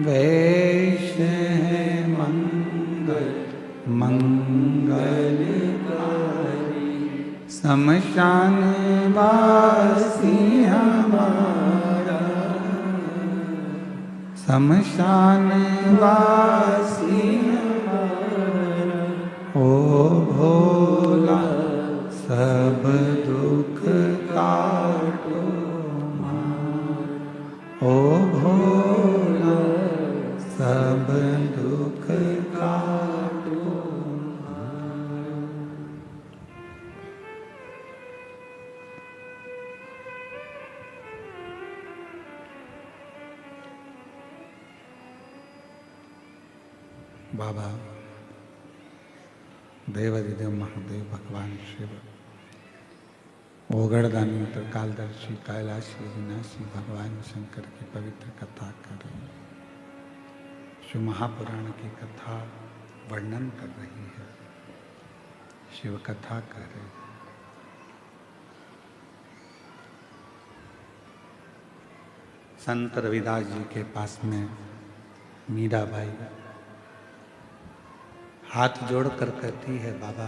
वेश है मंगलकारी शमशान वासी हमारा शमशान वासी हमारा ओ भोला सब दुख काटो ओ भोला सब दुख काटो बाबा देवाधिदेव महादेव भगवान शिव ओगड़दानी त्रिकालदर्शी कैलाशी विनाशी भगवान शंकर की पवित्र कथा कर रही है। शिव महापुराण की कथा वर्णन कर रही है, शिव कथा कर रही है। संत रविदास जी के पास में मीराबाई हाथ जोड़कर कहती है, बाबा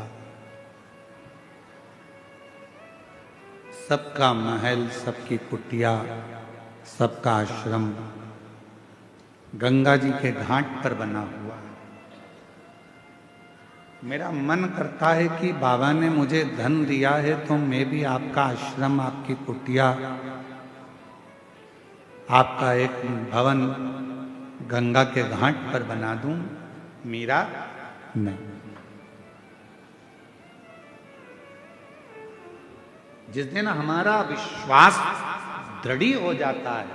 सबका महल, सबकी कुटिया, सबका आश्रम गंगा जी के घाट पर बना हुआ है। मेरा मन करता है कि बाबा ने मुझे धन दिया है तो मैं भी आपका आश्रम, आपकी कुटिया, आपका एक भवन गंगा के घाट पर बना दूं। मीरा नहीं। जिस दिन हमारा विश्वास दृढ़ हो जाता है,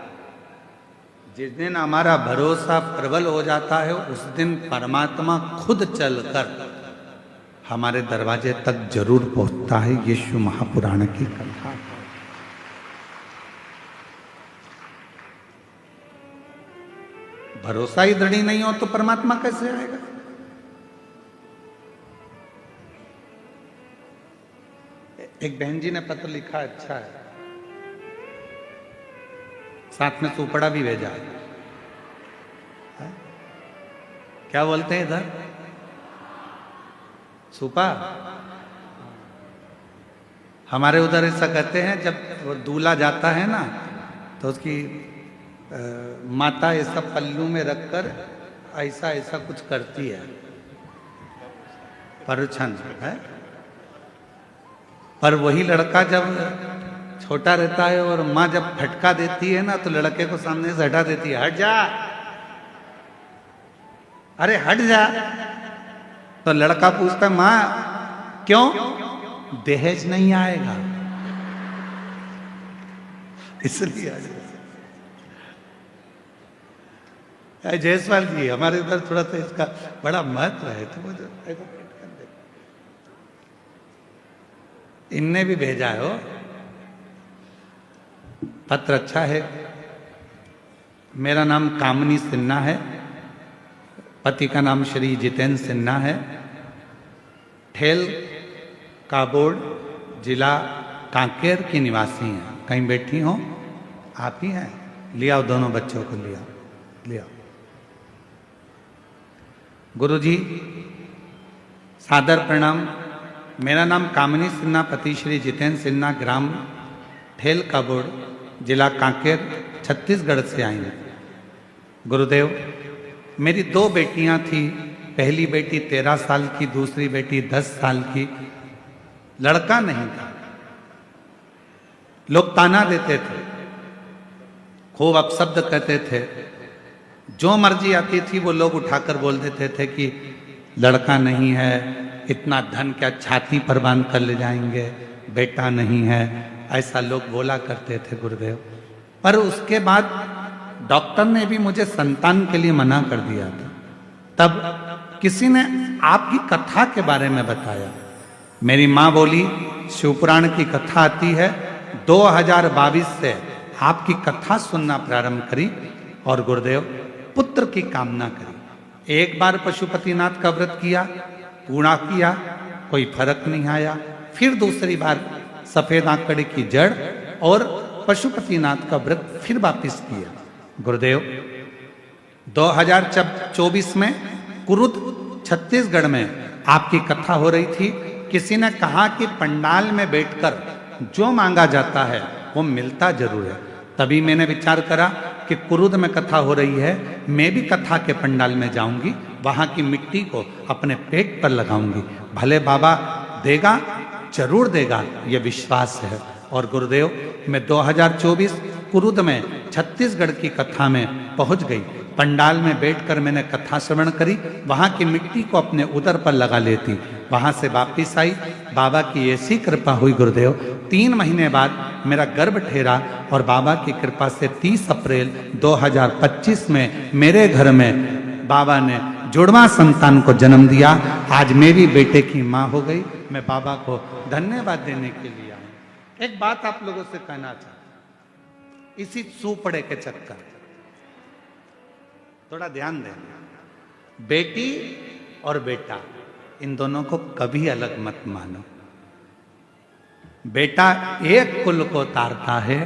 जिस दिन हमारा भरोसा प्रबल हो जाता है, उस दिन परमात्मा खुद चलकर हमारे दरवाजे तक जरूर पहुंचता है। यीशु महापुराण की कथा। भरोसा ही दृढ़ नहीं हो तो परमात्मा कैसे आएगा? एक बहन जी ने पत्र लिखा, अच्छा है, साथ में सुपड़ा भी भेजा है। क्या बोलते हैं इधर? सुपा। हमारे उधर ऐसा कहते हैं, जब वो दूल्हा जाता है ना तो उसकी माता ऐसा पल्लू में रखकर ऐसा ऐसा कुछ करती है, परछन है। पर वही लड़का जब छोटा रहता है और माँ जब फटका देती है ना तो लड़के को सामने से हटा देती है, हट जा, अरे हट जा। तो लड़का पूछता है, माँ क्यों? दहेज नहीं आएगा इसलिए। जायसवाल जी हमारे उधर थोड़ा सा इसका बड़ा महत्व है, तो वो जो इनने भी भेजा है वो पत्र, अच्छा है। मेरा नाम कामनी सिन्हा है, पति का नाम श्री जितेंद्र सिन्हा है, ठेल काबोड़ जिला कांकेर की निवासी हैं। कहीं बैठी हो आप ही हैं? लिया दोनों बच्चों को, लिया। गुरुजी सादर प्रणाम। मेरा नाम कामनी सिन्हा, पति श्री जितेंद्र सिन्हा, ग्राम ठेल काबोड़ जिला कांकेर छत्तीसगढ़ से आई हैं। गुरुदेव, मेरी 2 बेटियां थी, पहली बेटी 13 साल की, दूसरी बेटी 10 साल की। लड़का नहीं था, लोग ताना देते थे, खूब अपशब्द कहते थे, जो मर्जी आती थी वो लोग उठाकर बोल देते थे कि लड़का नहीं है, इतना धन क्या छाती पर बांध कर ले जाएंगे, बेटा नहीं है, ऐसा लोग बोला करते थे गुरुदेव। पर उसके बाद डॉक्टर ने भी मुझे संतान के लिए मना कर दिया था। तब किसी ने आपकी कथा के बारे में बताया। मेरी माँ बोली, शिवपुराण की कथा आती है, 2022 से आपकी कथा सुनना प्रारंभ करी और गुरुदेव पुत्र की कामना करी। एक बार पशुपतिनाथ का व्रत किया, पूरा किया, कोई फर्क नहीं आया। फिर दूसरी बार सफेद आंकड़े की जड़ और पशुपतिनाथ का व्रत फिर वापिस किया। गुरुदेव 2024 में कुरुद छत्तीसगढ़ में आपकी कथा हो रही थी। किसी ने कहा कि पंडाल में बैठकर जो मांगा जाता है वो मिलता जरूर है। तभी मैंने विचार करा कि कुरुद में कथा हो रही है, मैं भी कथा के पंडाल में जाऊंगी, वहां की मिट्टी को अपने पेट पर लगाऊंगी, भले बाबा देगा, जरूर देगा, ये विश्वास है। और गुरुदेव मैं 2024 कुरुद में छत्तीसगढ़ की कथा में पहुंच गई। पंडाल में बैठकर मैंने कथा श्रवण करी, वहां की मिट्टी को अपने उदर पर लगा लेती, वहां से वापिस आई। बाबा की ऐसी कृपा हुई गुरुदेव, 3 महीने बाद मेरा गर्भ ठहरा और बाबा की कृपा से 30 अप्रैल 2025 में मेरे घर में बाबा ने जुड़वा संतान को जन्म दिया। आज मेरी बेटे की माँ हो गई। मैं बाबा को धन्यवाद देने के लिए आया। एक बात आप लोगों से कहना चाहता हूं, इसी सुपड़े के चक्कर, थोड़ा ध्यान दें, बेटी और बेटा इन दोनों को कभी अलग मत मानो। बेटा एक कुल को तारता है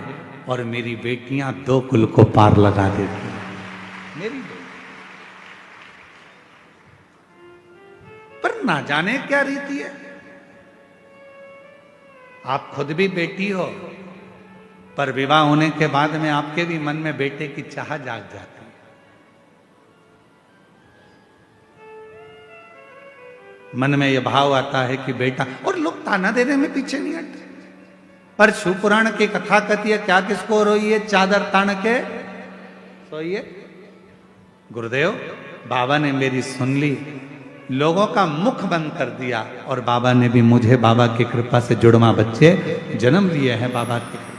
और मेरी बेटियां 2 कुल को पार लगा देती हैं। मेरी बेटी पर ना जाने क्या रीति है। आप खुद भी बेटी हो, पर विवाह होने के बाद में आपके भी मन में बेटे की चाह जाग जाती है। मन में यह भाव आता है कि बेटा, और लोग ताना देने में पीछे नहीं हटते। पर शिवपुराण की कथा कहती है, क्या किसको रोइए, चादर तान के सोइए। गुरुदेव बाबा ने मेरी सुन ली, लोगों का मुख बंद कर दिया और बाबा ने भी मुझे बाबा की कृपा से जुड़वा बच्चे जन्म दिए हैं। बाबा की कृपा।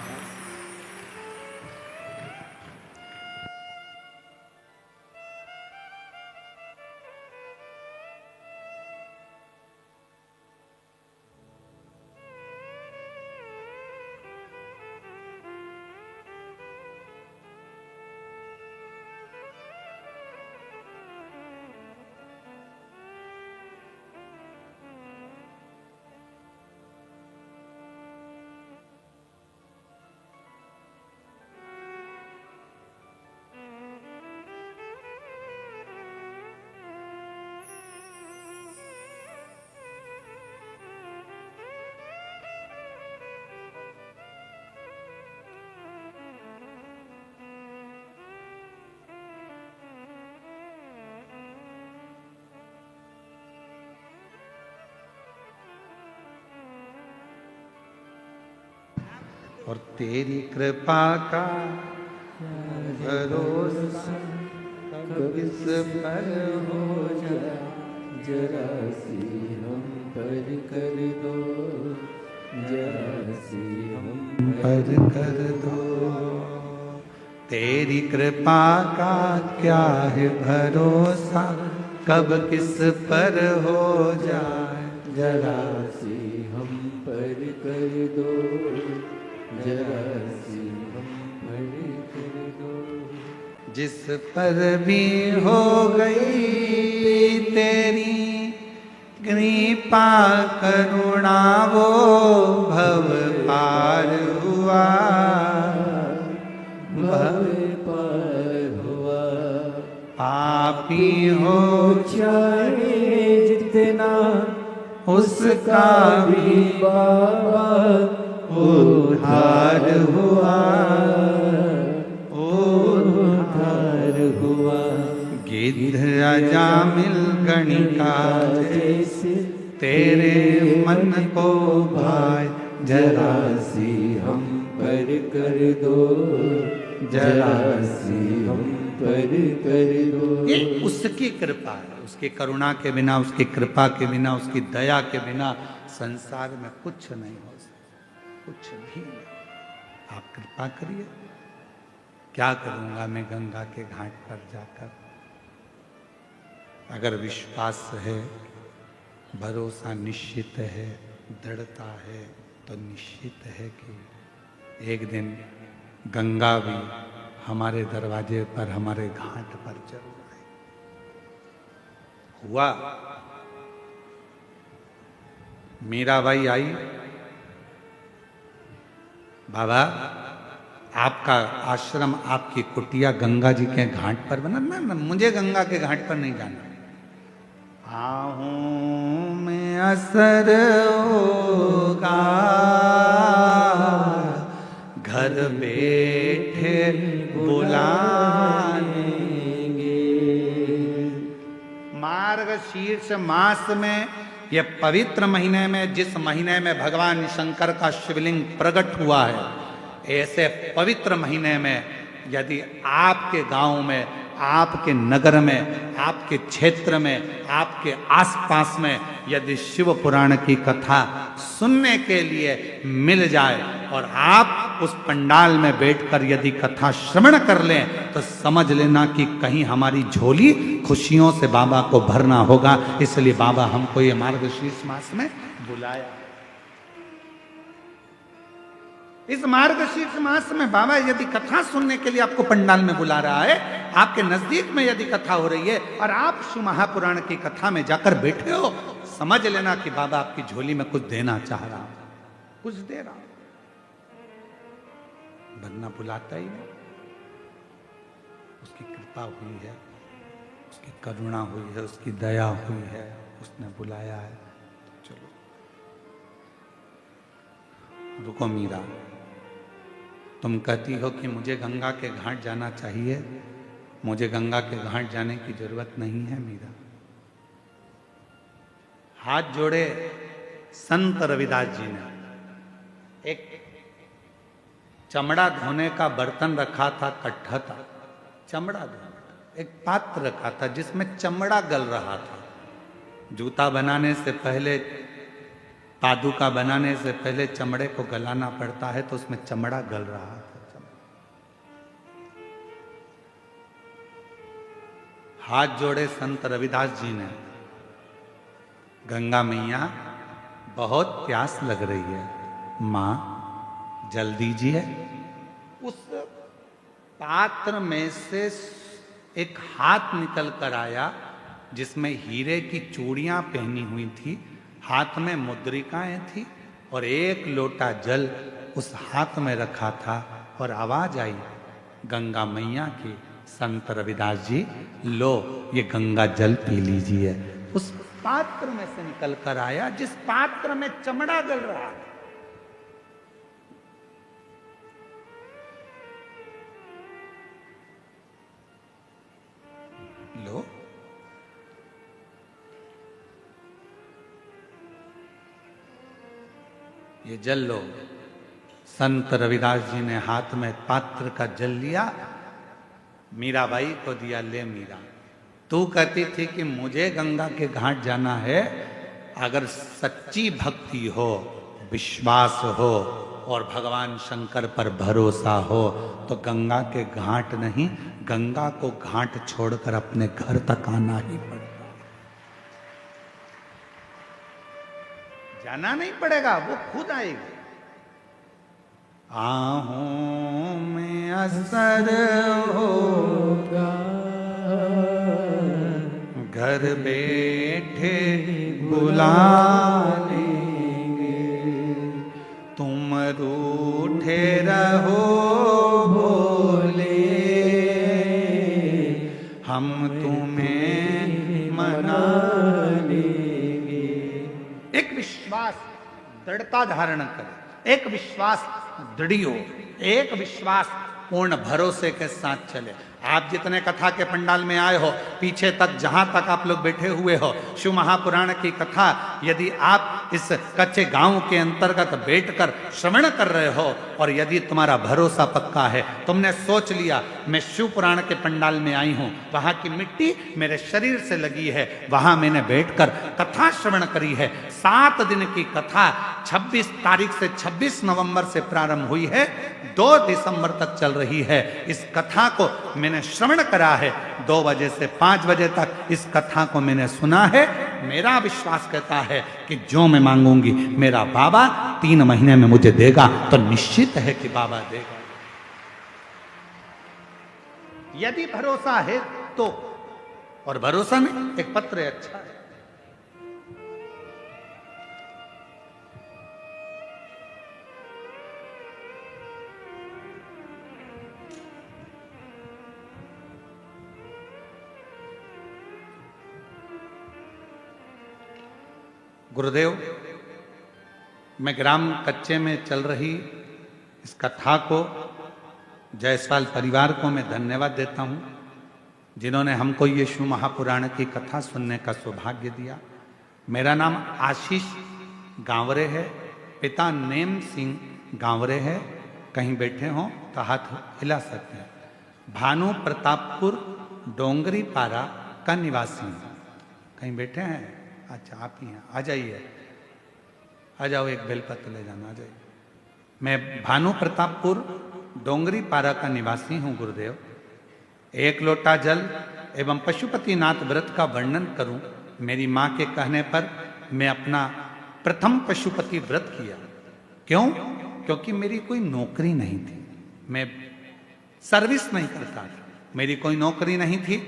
और तेरी कृपा का भरोसा कब इस पर हो जाए, जरा सी हम पर कर दो, जरा सी हम पर कर दो। तेरी कृपा का क्या है भरोसा, कब किस पर हो जाए, जरा सी हम पर कर दो, जरा सी हम पर कर दो। जिस पर भी हो गई तेरी कृपा करुणा, वो भव पार हुआ, भव पार हुआ। पापी हो चाहे जितना उसका भी बाबा उद्धार हुआ, उद्धार हुआ। गिद्ध अजामिल गणिका जैसे तेरे मन को भाए, जरा सी हम पर कर दो, जरा सी हम पर कर दो। ये उसकी कृपा है, उसकी करुणा के बिना, उसकी कृपा के बिना, उसकी दया के बिना संसार में कुछ नहीं हो सकता, कुछ भी नहीं। आप कृपा करिए। क्या करूंगा मैं गंगा के घाट पर जाकर? अगर विश्वास है, भरोसा निश्चित है, दृढ़ता है, तो निश्चित है कि एक दिन गंगा भी हमारे दरवाजे पर, हमारे घाट पर जरूर आए। हुआ। मीराबाई आई, बाबा आपका आश्रम, आपकी कुटिया गंगा जी के घाट पर बना। ना, मुझे गंगा के घाट पर नहीं जाना। आहूं में असर होगा, घर बैठे बुलाएंगे। मार्गशीर्ष मास में, यह पवित्र महीने में, जिस महीने में भगवान शंकर का शिवलिंग प्रकट हुआ है, ऐसे पवित्र महीने में यदि आपके गांव में, आपके नगर में, आपके क्षेत्र में, आपके आसपास में यदि शिव पुराण की कथा सुनने के लिए मिल जाए और आप उस पंडाल में बैठकर यदि कथा श्रवण कर लें, तो समझ लेना कि कहीं हमारी झोली खुशियों से बाबा को भरना होगा। इसलिए बाबा हमको ये मार्गशीर्ष मास में बुलाया। इस मार्गशीर्ष मास में बाबा यदि कथा सुनने के लिए आपको पंडाल में बुला रहा है, आपके नजदीक में यदि कथा हो रही है और आप शिव महापुराण की कथा में जाकर बैठे हो, समझ लेना कि बाबा आपकी झोली में कुछ देना चाह रहा हूं, कुछ दे रहा हूं। वरना बुलाता ही नहीं। उसकी कृपा हुई है, उसकी करुणा हुई है, उसकी दया हुई है, उसने बुलाया है। चलो रुको मीरा, तुम कहती हो कि मुझे गंगा के घाट जाना चाहिए। मुझे गंगा के घाट जाने की जरूरत नहीं है मीरा। हाथ जोड़े संत रविदास जी ने एक चमड़ा धोने का बर्तन रखा था, कट्ठा था, चमड़ा धोने का एक पात्र रखा था जिसमें चमड़ा गल रहा था। जूता बनाने से पहले, पादुका बनाने से पहले चमड़े को गलाना पड़ता है, तो उसमें चमड़ा गल रहा था। हाथ जोड़े संत रविदास जी ने, गंगा मैया बहुत प्यास लग रही है, मां जल दीजिए। उस पात्र में से एक हाथ निकल कर आया जिसमें हीरे की चूड़ियां पहनी हुई थी, हाथ में मुद्रिकाएं थी और एक लोटा जल उस हाथ में रखा था। और आवाज आई गंगा मैया की, संत रविदास जी लो ये गंगा जल पी लीजिए। उस पात्र में से निकल कर आया जिस पात्र में चमड़ा गल रहा है। लो, ये जल लो, संत रविदास जी ने हाथ में पात्र का जल लिया, मीराबाई को दिया, ले मीरा, तू कहती थी कि मुझे गंगा के घाट जाना है, अगर सच्ची भक्ति हो, विश्वास हो और भगवान शंकर पर भरोसा हो तो गंगा के घाट नहीं, गंगा को घाट छोड़कर अपने घर तक आना ही पड़ेगा। जाना नहीं पड़ेगा, वो खुद आएगी। आहों में असर होगा, घर बैठे बुला लेंगे, तुम रूठे रहो भोले, हम तुम्हें मना लेंगे। एक विश्वास दृढ़ता धारण करे, एक विश्वास दृढ़ हो, एक विश्वास पूर्ण भरोसे के साथ चले। आप जितने कथा के पंडाल में आए हो, पीछे तक जहां तक आप लोग बैठे हुए हो, शिव महापुराण की कथा यदि आप इस कच्चे गांव के अंतर्गत बैठकर श्रवण कर रहे हो और यदि तुम्हारा भरोसा पक्का है, तुमने सोच लिया मैं शिव पुराण के पंडाल में आई हूं, वहां की मिट्टी मेरे शरीर से लगी है, वहां मैंने बैठकर कथा श्रवण करी है। 7 दिन की कथा 26 तारीख से 26 नवंबर से प्रारंभ हुई है, 2 दिसंबर तक चल रही है। इस कथा को मैंने श्रवण करा है, 2 बजे से 5 बजे तक इस कथा को मैंने सुना है। मेरा विश्वास कहता है कि जो मैं मांगूंगी मेरा बाबा 3 महीने में मुझे देगा, तो निश्चित है कि बाबा देगा। यदि भरोसा है तो, और भरोसा नहीं, एक पत्र है, अच्छा है। गुरुदेव, मैं ग्राम कच्चे में चल रही इस कथा को जायसवाल परिवार को मैं धन्यवाद देता हूं, जिन्होंने हमको ये शिव महापुराण की कथा सुनने का सौभाग्य दिया। मेरा नाम आशीष गांवरे है, पिता नेम सिंह गांवरे है। कहीं बैठे हों तो हाथ हिला सकते हैं। भानु प्रतापपुर डोंगरी पारा का निवासी हूं। कहीं बैठे हैं? अच्छा, आप ही हैं, आ जाइए, आ जाओ, एक बेलपत्र ले जाना, आ जाइए। मैं भानु प्रतापपुर डोंगरी पारा का निवासी हूं गुरुदेव। 1 लोटा जल एवं पशुपतिनाथ व्रत का वर्णन करूं, मेरी मां के कहने पर मैं अपना प्रथम पशुपति व्रत किया। क्यों? क्योंकि मेरी कोई नौकरी नहीं थी, मैं सर्विस नहीं करता था, मेरी कोई नौकरी नहीं थी,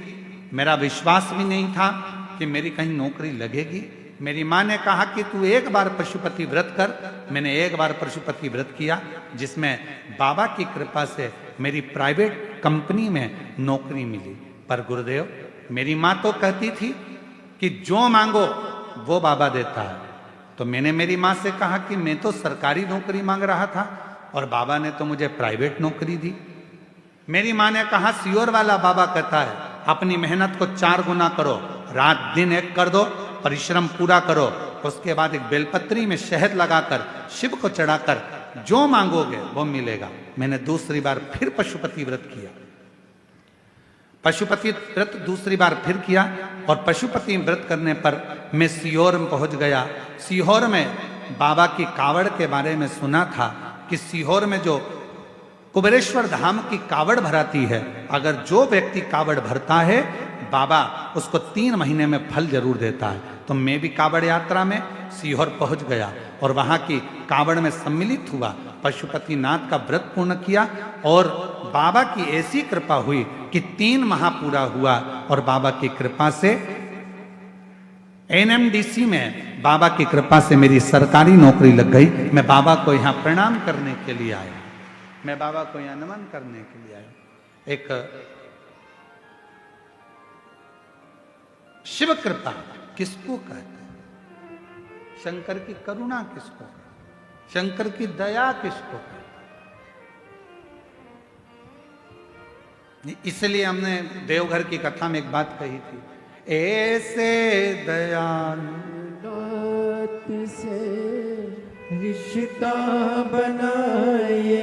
मेरा विश्वास भी नहीं था कि मेरी कहीं नौकरी लगेगी। मेरी माँ ने कहा कि तू एक बार पशुपति व्रत कर। मैंने एक बार पशुपति व्रत किया, जिसमें बाबा की कृपा से मेरी प्राइवेट कंपनी में नौकरी मिली। पर गुरुदेव, मेरी माँ तो कहती थी कि जो मांगो वो बाबा देता है। तो मैंने मेरी माँ से कहा कि मैं तो सरकारी नौकरी मांग रहा था और बाबा ने तो मुझे प्राइवेट नौकरी दी। मेरी माँ ने कहा सियोर वाला बाबा कहता है अपनी मेहनत को 4 गुना करो, रात दिन एक कर दो, परिश्रम पूरा करो, उसके बाद एक बेलपत्री में शहद लगाकर शिव को चढ़ाकर जो मांगोगे वो मिलेगा। मैंने दूसरी बार फिर पशुपति व्रत किया, पशुपति व्रत दूसरी बार फिर किया और पशुपति व्रत करने पर मैं सीहोर में पहुंच गया। सीहोर में बाबा की कावड़ के बारे में सुना था कि सीहोर में जो कुबेरेश्वर धाम की कावड़ भराती है, अगर जो व्यक्ति कावड़ भरता है बाबा उसको 3 महीने में फल जरूर देता है। तो मैं भी कावड़ यात्रा में सीहोर पहुंच गया और वहां की कावड़ में सम्मिलित हुआ, पशुपतिनाथ का व्रत पूर्ण किया और बाबा की ऐसी कृपा हुई कि 3 माह पूरा हुआ और बाबा की कृपा से NMDC में बाबा की कृपा से मेरी सरकारी नौकरी लग गई। मैं बाबा को यहाँ प्रणाम करने के लिए आया, मैं बाबा को यहाँ नमन करने के लिए आया। एक शिव कृपा किसको कहते हैं? शंकर की करुणा किसको कहते हैं? शंकर की दया किसको कहते हैं? इसलिए हमने देवघर की कथा में एक बात कही थी, ऐसे दयालु नाथ से रिश्ता बनाए,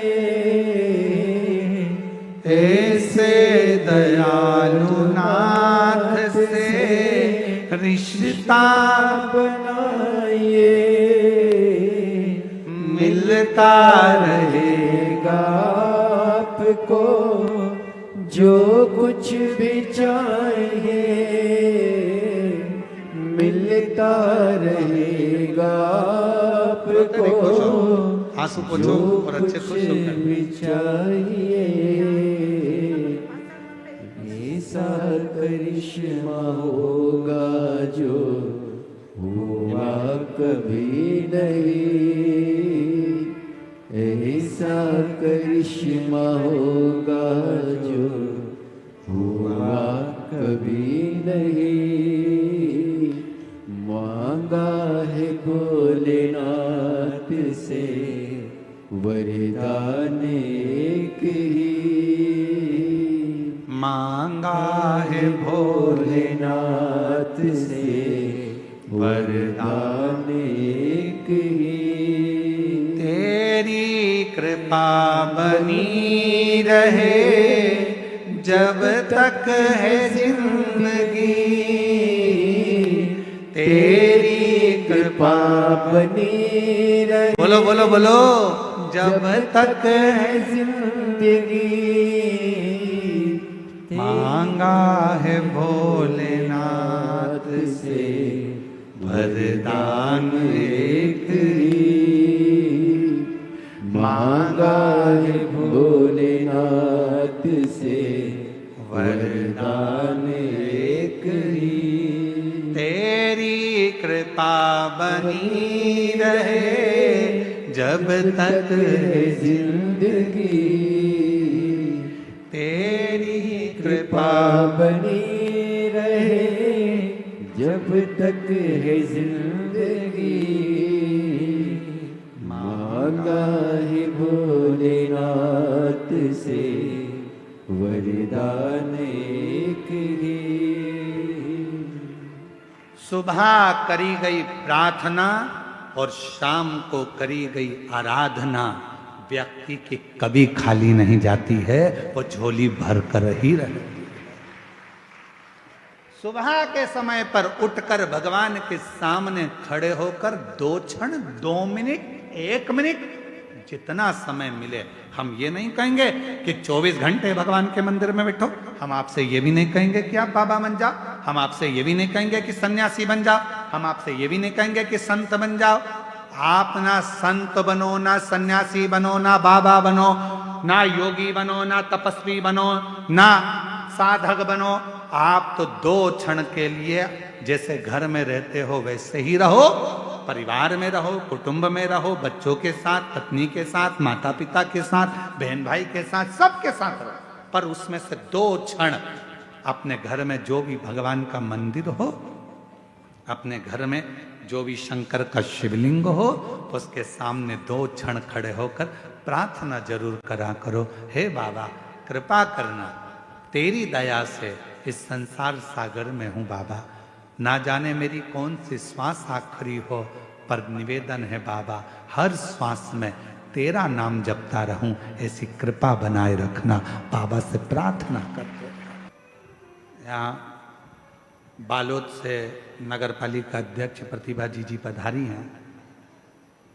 ऐसे दयालु नाथ से रिश्ता बनाए, मिलता रहेगा आपको जो कुछ भी चाहिए, मिलता रहेगा आपको आंसू पोछो और अच्छे खुश होकर भी चाहिए। ऐसा करिश्मा होगा जो हुआ कभी नहीं, ऐसा करिश्मा होगा जो हुआ कभी नहीं। मांगा है भोलेनाथ से वरदान एक ही, मांगा है भोलेनाथ भोलेनाथ से वरदान एक ही। तेरी कृपा बनी रहे जब तक है जिंदगी, तेरी कृपा बनी रहे, बोलो बोलो बोलो, जब तक है जिंदगी। मांगा है भोलेनाथ से वरदान एक ही, मांगा है भोलेनाथ से वरदान एक ही। तेरी कृपा बनी रहे जब तक है जिंदगी, तेरी कृपा बनी रहे जब तक है जिंदगी। मांगा है भोलेनाथ से वरदान एक ही। सुबह करी गई प्रार्थना और शाम को करी गई आराधना व्यक्ति की कभी खाली नहीं जाती है, वो झोली भर कर ही रहती है। सुबह के समय पर उठकर भगवान के सामने खड़े होकर 2 क्षण 2 मिनट 1 मिनट जितना समय मिले, हम ये नहीं कहेंगे कि 24 घंटे भगवान के मंदिर में बैठो, हम आपसे ये भी नहीं कहेंगे कि आप बाबा बन जाओ, हम आपसे ये भी नहीं कहेंगे कि सन्यासी बन जाओ, हम आपसे ये भी नहीं कहेंगे कि संत बन जाओ। आप ना संत बनो, ना सन्यासी बनो, ना बाबा बनो, ना योगी बनो, ना तपस्वी बनो, ना साधक बनो, आप तो 2 क्षण के लिए जैसे घर में रहते हो वैसे ही रहो, परिवार में रहो, कुटुंब में रहो, बच्चों के साथ, पत्नी के साथ, माता पिता के साथ, बहन भाई के साथ, सबके साथ रहो, पर उसमें से 2 क्षण अपने घर में जो भी भगवान का मंदिर हो, अपने घर में जो भी शंकर का शिवलिंग हो, उसके सामने 2 क्षण खड़े होकर प्रार्थना जरूर करा करो, हे बाबा कृपा करना, तेरी दया से इस संसार सागर में हूँ बाबा, ना जाने मेरी कौन सी श्वास आखिरी हो, पर निवेदन है बाबा हर श्वास में तेरा नाम जपता रहूं, ऐसी कृपा बनाए रखना, बाबा से प्रार्थना करते। यहाँ बालोद से नगर पालिका अध्यक्ष प्रतिभा जी पधारी हैं।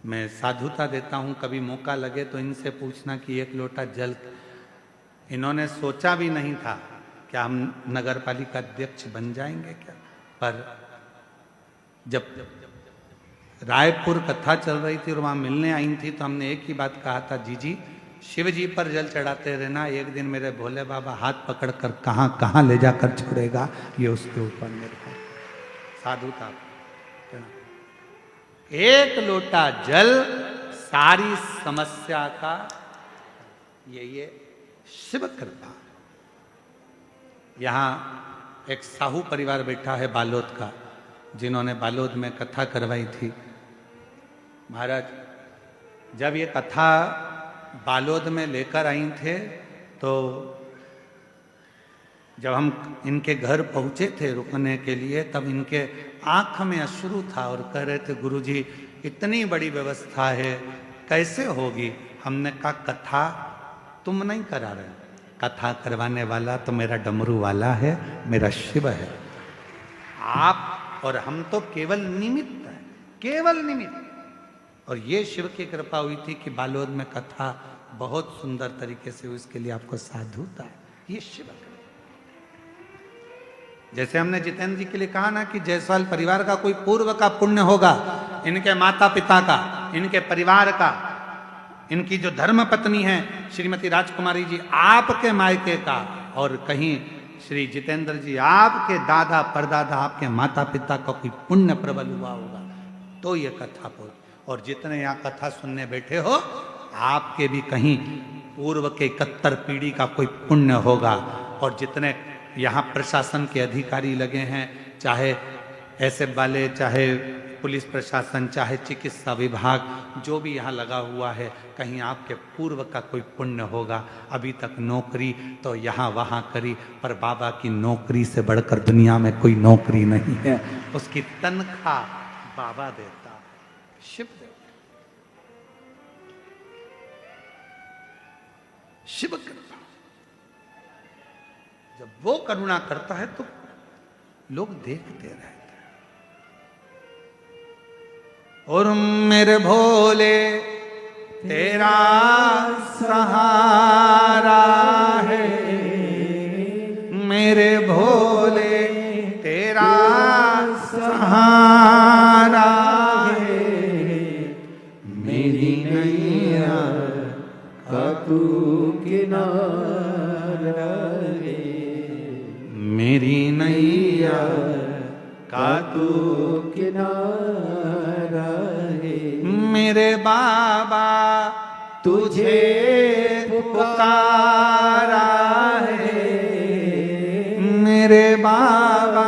मैं साधुता देता हूँ, कभी मौका लगे तो इनसे पूछना कि 1 लोटा जल, इन्होंने सोचा भी नहीं था क्या हम नगर पालिका अध्यक्ष बन जाएंगे क्या, पर जब रायपुर कथा चल रही थी और वहाँ मिलने आई थी तो हमने एक ही बात कहा था, जी शिव जी पर जल चढ़ाते रहना, एक दिन मेरे भोले बाबा हाथ पकड़कर कहाँ कहाँ ले जाकर छोड़ेगा ये उसके ऊपर निर्भर। साधुता, 1 लोटा जल सारी समस्या का ये शिव कृपा। यहाँ एक साहू परिवार बैठा है बालोद का, जिन्होंने बालोद में कथा करवाई थी। महाराज जब ये कथा बालोद में लेकर आई थे तो जब हम इनके घर पहुंचे थे रुकने के लिए, तब इनके आंख में अश्रु था और कह रहे थे गुरुजी इतनी बड़ी व्यवस्था है, कैसे होगी? हमने कहा कथा तुम नहीं करा रहे, कथा करवाने वाला तो मेरा डमरू वाला है, मेरा शिव है। आप और हम तो केवल निमित्त है, केवल निमित्त। और ये शिव की कृपा हुई थी कि बालोद में कथा बहुत सुंदर तरीके से, उसके लिए आपको साधुता है, ये शिव है। जैसे हमने जितेंद्र जी के लिए कहा ना कि जायसवाल परिवार का कोई पूर्व का पुण्य होगा, इनके माता पिता का, इनके परिवार का, इनकी जो धर्म पत्नी है श्रीमती राजकुमारी जी, आपके मायके का, और कहीं श्री जितेंद्र जी आपके दादा परदादा, आपके माता पिता का कोई पुण्य प्रबल हुआ होगा, तो ये कथा बोल। और जितने यहाँ कथा सुनने बैठे हो, आपके भी कहीं पूर्व के 71 पीढ़ी का कोई पुण्य होगा। और जितने यहाँ प्रशासन के अधिकारी लगे हैं, चाहे एसएफ वाले, चाहे पुलिस प्रशासन, चाहे चिकित्सा विभाग, जो भी यहाँ लगा हुआ है, कहीं आपके पूर्व का कोई पुण्य होगा। अभी तक नौकरी तो यहाँ वहाँ करी, पर बाबा की नौकरी से बढ़कर दुनिया में कोई नौकरी नहीं है। उसकी तनख्वाह बाबा देता, शिव देता, शिव करता। जब वो करुणा करता है तो लोग देखते रहते हैं। और मेरे भोले तेरा सहारा है, मेरे भोले तेरा सहारा है, मेरी नैया का तू किनारा है, मेरी नैया का तू किनारा है, मेरे बाबा तुझे पुकारा है, मेरे बाबा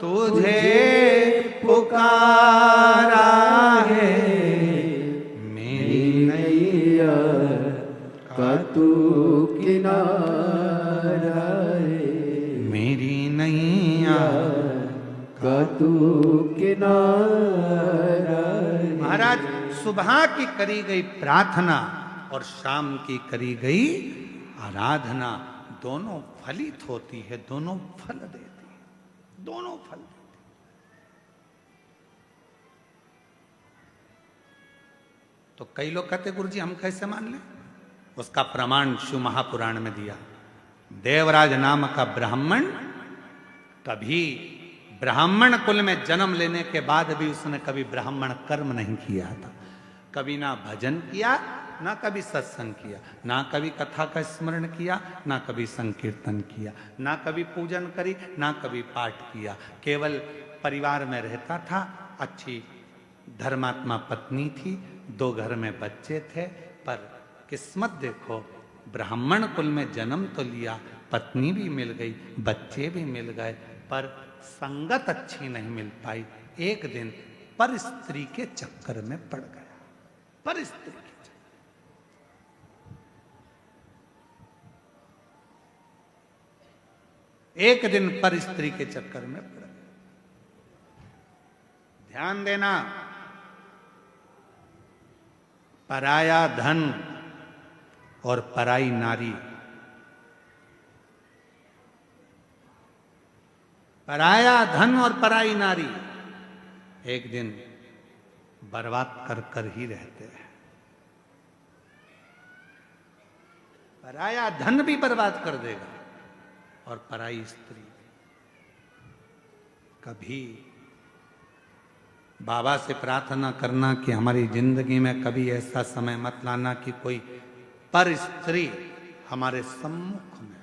तुझे पुकारा है, मेरी नैया का तू किनारा है, मेरी नैया का तू किनारा है। महाराज, सुबह की करी गई प्रार्थना और शाम की करी गई आराधना दोनों फलित होती है, दोनों फल देती है, दोनों फल देती है। तो कई लोग कहते गुरुजी हम कैसे मान लें? उसका प्रमाण शिव महापुराण में दिया। देवराज नाम का ब्राह्मण, कभी ब्राह्मण कुल में जन्म लेने के बाद भी उसने कभी ब्राह्मण कर्म नहीं किया था। कभी ना भजन किया, ना कभी सत्संग किया, ना कभी कथा का स्मरण किया, ना कभी संकीर्तन किया, ना कभी पूजन करी, ना कभी पाठ किया। केवल परिवार में रहता था, अच्छी धर्मात्मा पत्नी थी, 2 घर में बच्चे थे। पर किस्मत देखो, ब्राह्मण कुल में जन्म तो लिया, पत्नी भी मिल गई, बच्चे भी मिल गए, पर संगत अच्छी नहीं मिल पाई। एक दिन पर स्त्री के चक्कर में पड़ गया, पर स्त्री के चक्कर। एक दिन पर स्त्री के चक्कर में पड़ गया। ध्यान देना, पराया धन और पराई नारी, पराया धन और पराई नारी एक दिन बर्बाद कर कर ही रहते हैं। पराया धन भी बर्बाद कर देगा और पराई स्त्री। कभी बाबा से प्रार्थना करना कि हमारी जिंदगी में कभी ऐसा समय मत लाना कि कोई पर स्त्री हमारे सम्मुख में,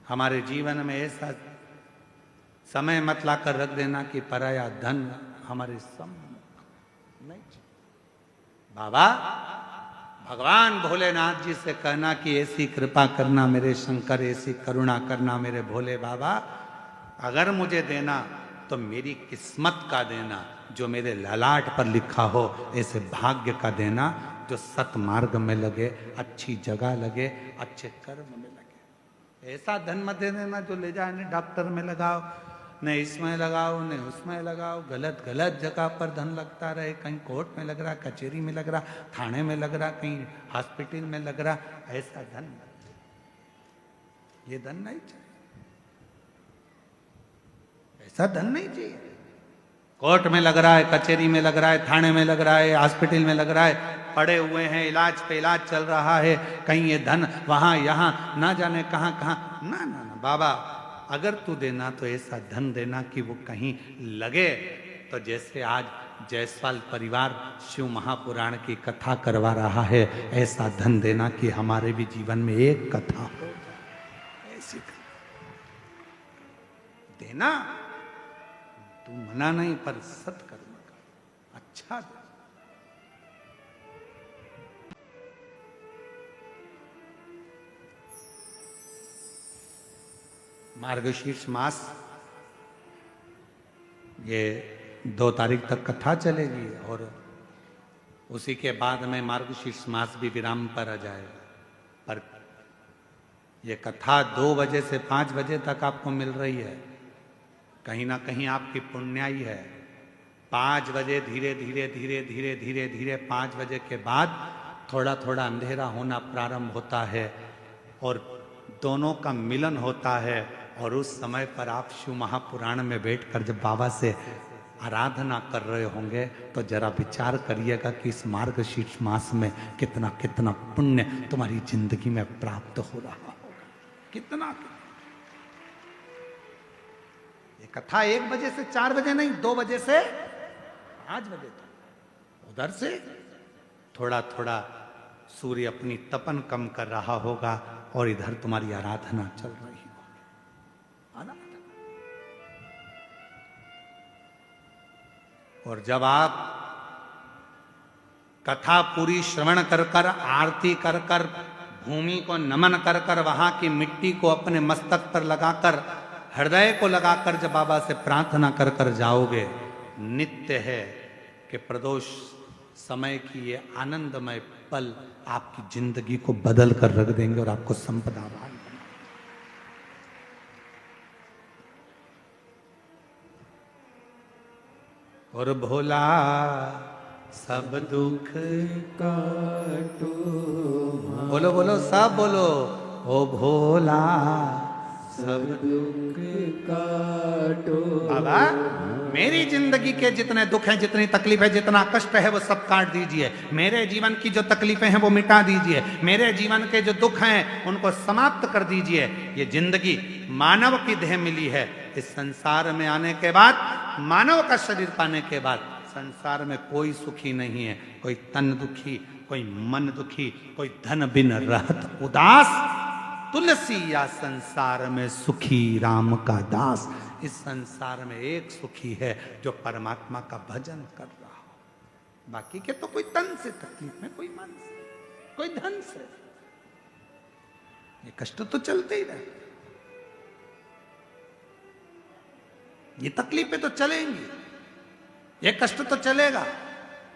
हमारे जीवन में ऐसा समय मत लाकर रख देना कि पराया धन हमारे सम्मुख नहीं। बाबा भगवान भोलेनाथ जी से कहना कि ऐसी कृपा करना मेरे शंकर, ऐसी करुणा करना मेरे भोले बाबा, अगर मुझे देना तो मेरी किस्मत का देना, जो मेरे ललाट पर लिखा हो ऐसे भाग्य का देना, जो सतमार्ग में लगे, अच्छी जगह लगे, अच्छे कर्म में लगे। ऐसा धन मत दे देना जो ले जाए डॉक्टर में लगाओ, न इसमें लगाओ न उसमें लगाओ, गलत गलत जगह पर धन लगता रहे, कहीं कोर्ट में लग रहा, कचहरी में लग रहा, थाने में लग रहा, कहीं हॉस्पिटल में लग रहा, ऐसा धन, ये धन नहीं चाहिए, ऐसा धन नहीं चाहिए। कोर्ट में लग रहा है, कचहरी में लग रहा है, थाने में लग रहा है, हॉस्पिटल में लग रहा है, पड़े हुए हैं, इलाज पे इलाज चल रहा है, कहीं ये धन वहां यहां ना जाने कहां कहां, ना ना ना बाबा, अगर तू देना तो ऐसा धन देना कि वो कहीं लगे। तो जैसे आज जायसवाल परिवार शिव महापुराण की कथा करवा रहा है, ऐसा धन देना कि हमारे भी जीवन में एक कथा हो जाए, ऐसी देना। तू मना नहीं, पर सत्कर्म का अच्छा दे। मार्गशीर्ष मास, ये 2 तारीख तक कथा चलेगी और उसी के बाद में मार्गशीर्ष मास भी विराम पर आ जाएगा। पर ये कथा 2 बजे से 5 बजे तक आपको मिल रही है, कहीं ना कहीं आपकी पुण्याई है। 5 बजे धीरे धीरे धीरे धीरे धीरे धीरे 5 बजे के बाद थोड़ा थोड़ा अंधेरा होना प्रारंभ होता है और दोनों का मिलन होता है। और उस समय पर आप शिव महापुराण में बैठकर जब बाबा से आराधना कर रहे होंगे तो जरा विचार करिएगा कि इस मार्गशीर्ष मास में कितना कितना पुण्य तुम्हारी जिंदगी में प्राप्त हो रहा होगा, कितना। ये कथा 1 बजे से 4 बजे नहीं, 2 बजे से 5 बजे तक। उधर से थोड़ा थोड़ा सूर्य अपनी तपन कम कर रहा होगा और इधर तुम्हारी आराधना चल रही होगी। और जब आप कथा पूरी श्रवण कर कर, आरती कर कर, भूमि को नमन कर कर, वहां की मिट्टी को अपने मस्तक पर लगाकर, हृदय को लगाकर जब बाबा से प्रार्थना कर कर जाओगे, नित्य है कि प्रदोष समय की ये आनंदमय पल आपकी जिंदगी को बदल कर रख देंगे और आपको संपदावान। और भोला सब दुख काटो, बोलो बोलो सब बोलो, ओ भोला सब दुख काटो। बाबा मेरी जिंदगी के जितने दुख हैं, जितनी तकलीफ है, जितना कष्ट है, वो सब काट दीजिए। मेरे जीवन की जो तकलीफें हैं वो मिटा दीजिए। मेरे जीवन के जो दुख हैं उनको समाप्त कर दीजिए। ये जिंदगी मानव की देह मिली है। इस संसार में आने के बाद, मानव का शरीर पाने के बाद संसार में कोई सुखी नहीं है। कोई तन दुखी, कोई मन दुखी, कोई धन बिन रहत उदास। तुलसी या संसार में सुखी राम का दास। इस संसार में एक सुखी है जो परमात्मा का भजन कर रहा हो। बाकी के तो कोई तन से तकलीफ में, कोई मन से, कोई धन से, ये कष्ट तो चलते ही रहे, ये तकलीफें तो चलेंगी, ये कष्ट तो चलेगा।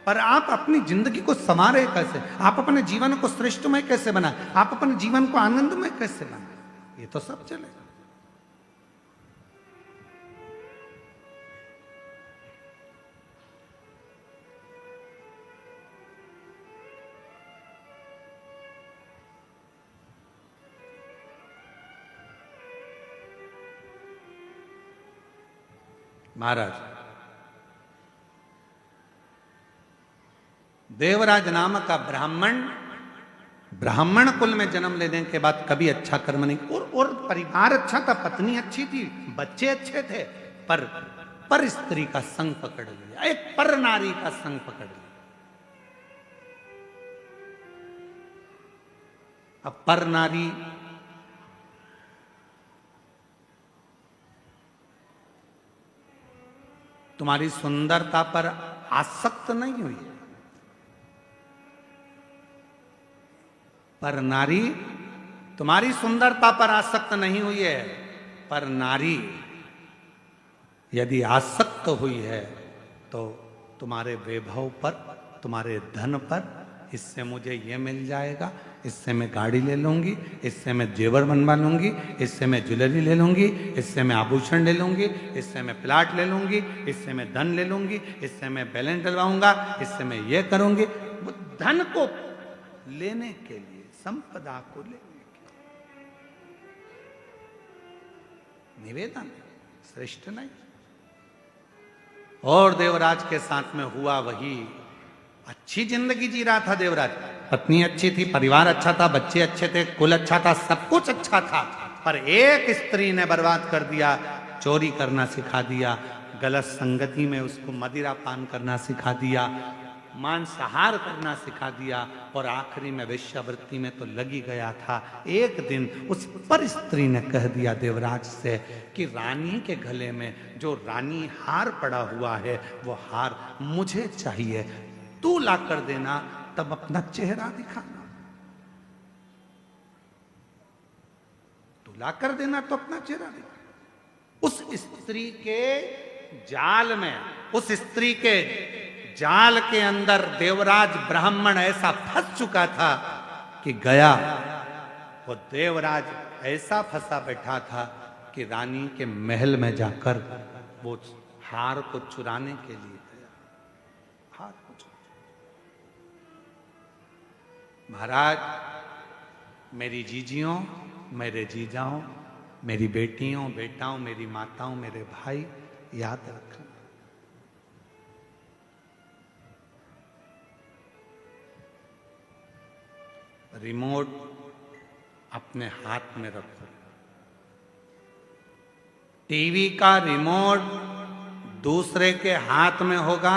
पर आप अपनी जिंदगी को संवारे कैसे, आप अपने जीवन को श्रेष्ठमय कैसे बनाए, आप अपने जीवन को आनंदमय कैसे बनाए, ये तो सब चलेगा। महाराज देवराज नाम का ब्राह्मण कुल में जन्म लेने के बाद कभी अच्छा कर्म नहीं, और परिवार अच्छा था, पत्नी अच्छी थी, बच्चे अच्छे थे, पर स्त्री का संग पकड़ लिया, एक पर नारी का संग पकड़ लिया। अब पर नारी तुम्हारी सुंदरता पर आसक्त नहीं हुई, पर नारी तुम्हारी सुंदरता पर आसक्त नहीं हुई है। पर नारी यदि आसक्त हुई है तो तुम्हारे वैभव पर, तुम्हारे धन पर, इससे मुझे ये मिल जाएगा, इससे मैं गाड़ी ले लूंगी, इससे मैं जेवर बनवा लूंगी, इससे मैं ज्वेलरी ले लूंगी, इससे मैं आभूषण ले लूंगी, इससे मैं प्लाट ले लूंगी, इससे मैं धन ले लूंगी, इससे मैं बैलेंस डलवाऊंगा, इससे मैं ये करूंगी। वो धन को लेने के लिए, संपदा को लेने के लिए निवेदन श्रेष्ठ नहीं। और देवराज के साथ में हुआ वही। अच्छी जिंदगी जी रहा था देवराज, पत्नी अच्छी थी, परिवार अच्छा था, बच्चे अच्छे थे, कुल अच्छा था, सब कुछ अच्छा था। पर एक स्त्री ने बर्बाद कर दिया, चोरी करना सिखा दिया, गलत संगति में उसको मदिरा पान करना सिखा दिया, मांसाहार करना सिखा दिया, और आखिरी में वेश्यावृत्ति में तो लगी गया था। एक दिन उस पर स्त्री ने कह दिया देवराज से कि रानी के गले में जो रानी हार पड़ा हुआ है वो हार मुझे चाहिए, तू ला कर देना, तब अपना चेहरा दिखाना। तू ला कर देना तो अपना चेहरा दिखाना। उस स्त्री के जाल में, उस स्त्री के जाल के अंदर देवराज ब्राह्मण ऐसा फंस चुका था कि गया। वो देवराज ऐसा फंसा बैठा था कि रानी के महल में जाकर वो हार को चुराने के लिए गया। हार को चुरा। महाराज, मेरी जीजियों, मेरे जीजाओं, मेरी बेटियों, बेटाओं, मेरी माताओं, मेरे भाई, याद रखना, रिमोट अपने हाथ में रखो। टीवी का रिमोट दूसरे के हाथ में होगा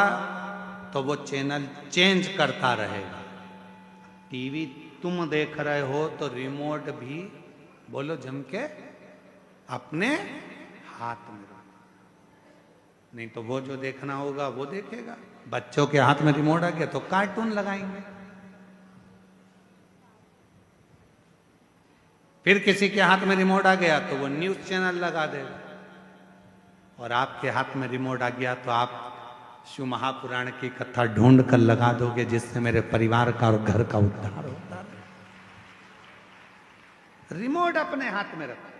तो वो चैनल चेंज करता रहेगा। टीवी तुम देख रहे हो तो रिमोट भी, बोलो जम के, अपने हाथ में रखो, नहीं तो वो जो देखना होगा वो देखेगा। बच्चों के हाथ में रिमोट आ गया तो कार्टून लगाएंगे, फिर किसी के हाथ में रिमोट आ गया तो वो न्यूज चैनल लगा देगा, और आपके हाथ में रिमोट आ गया तो आप शिव महापुराण की कथा ढूंढ कर लगा दोगे, जिससे मेरे परिवार का और घर का उद्धार होता है। रिमोट अपने हाथ में रखो।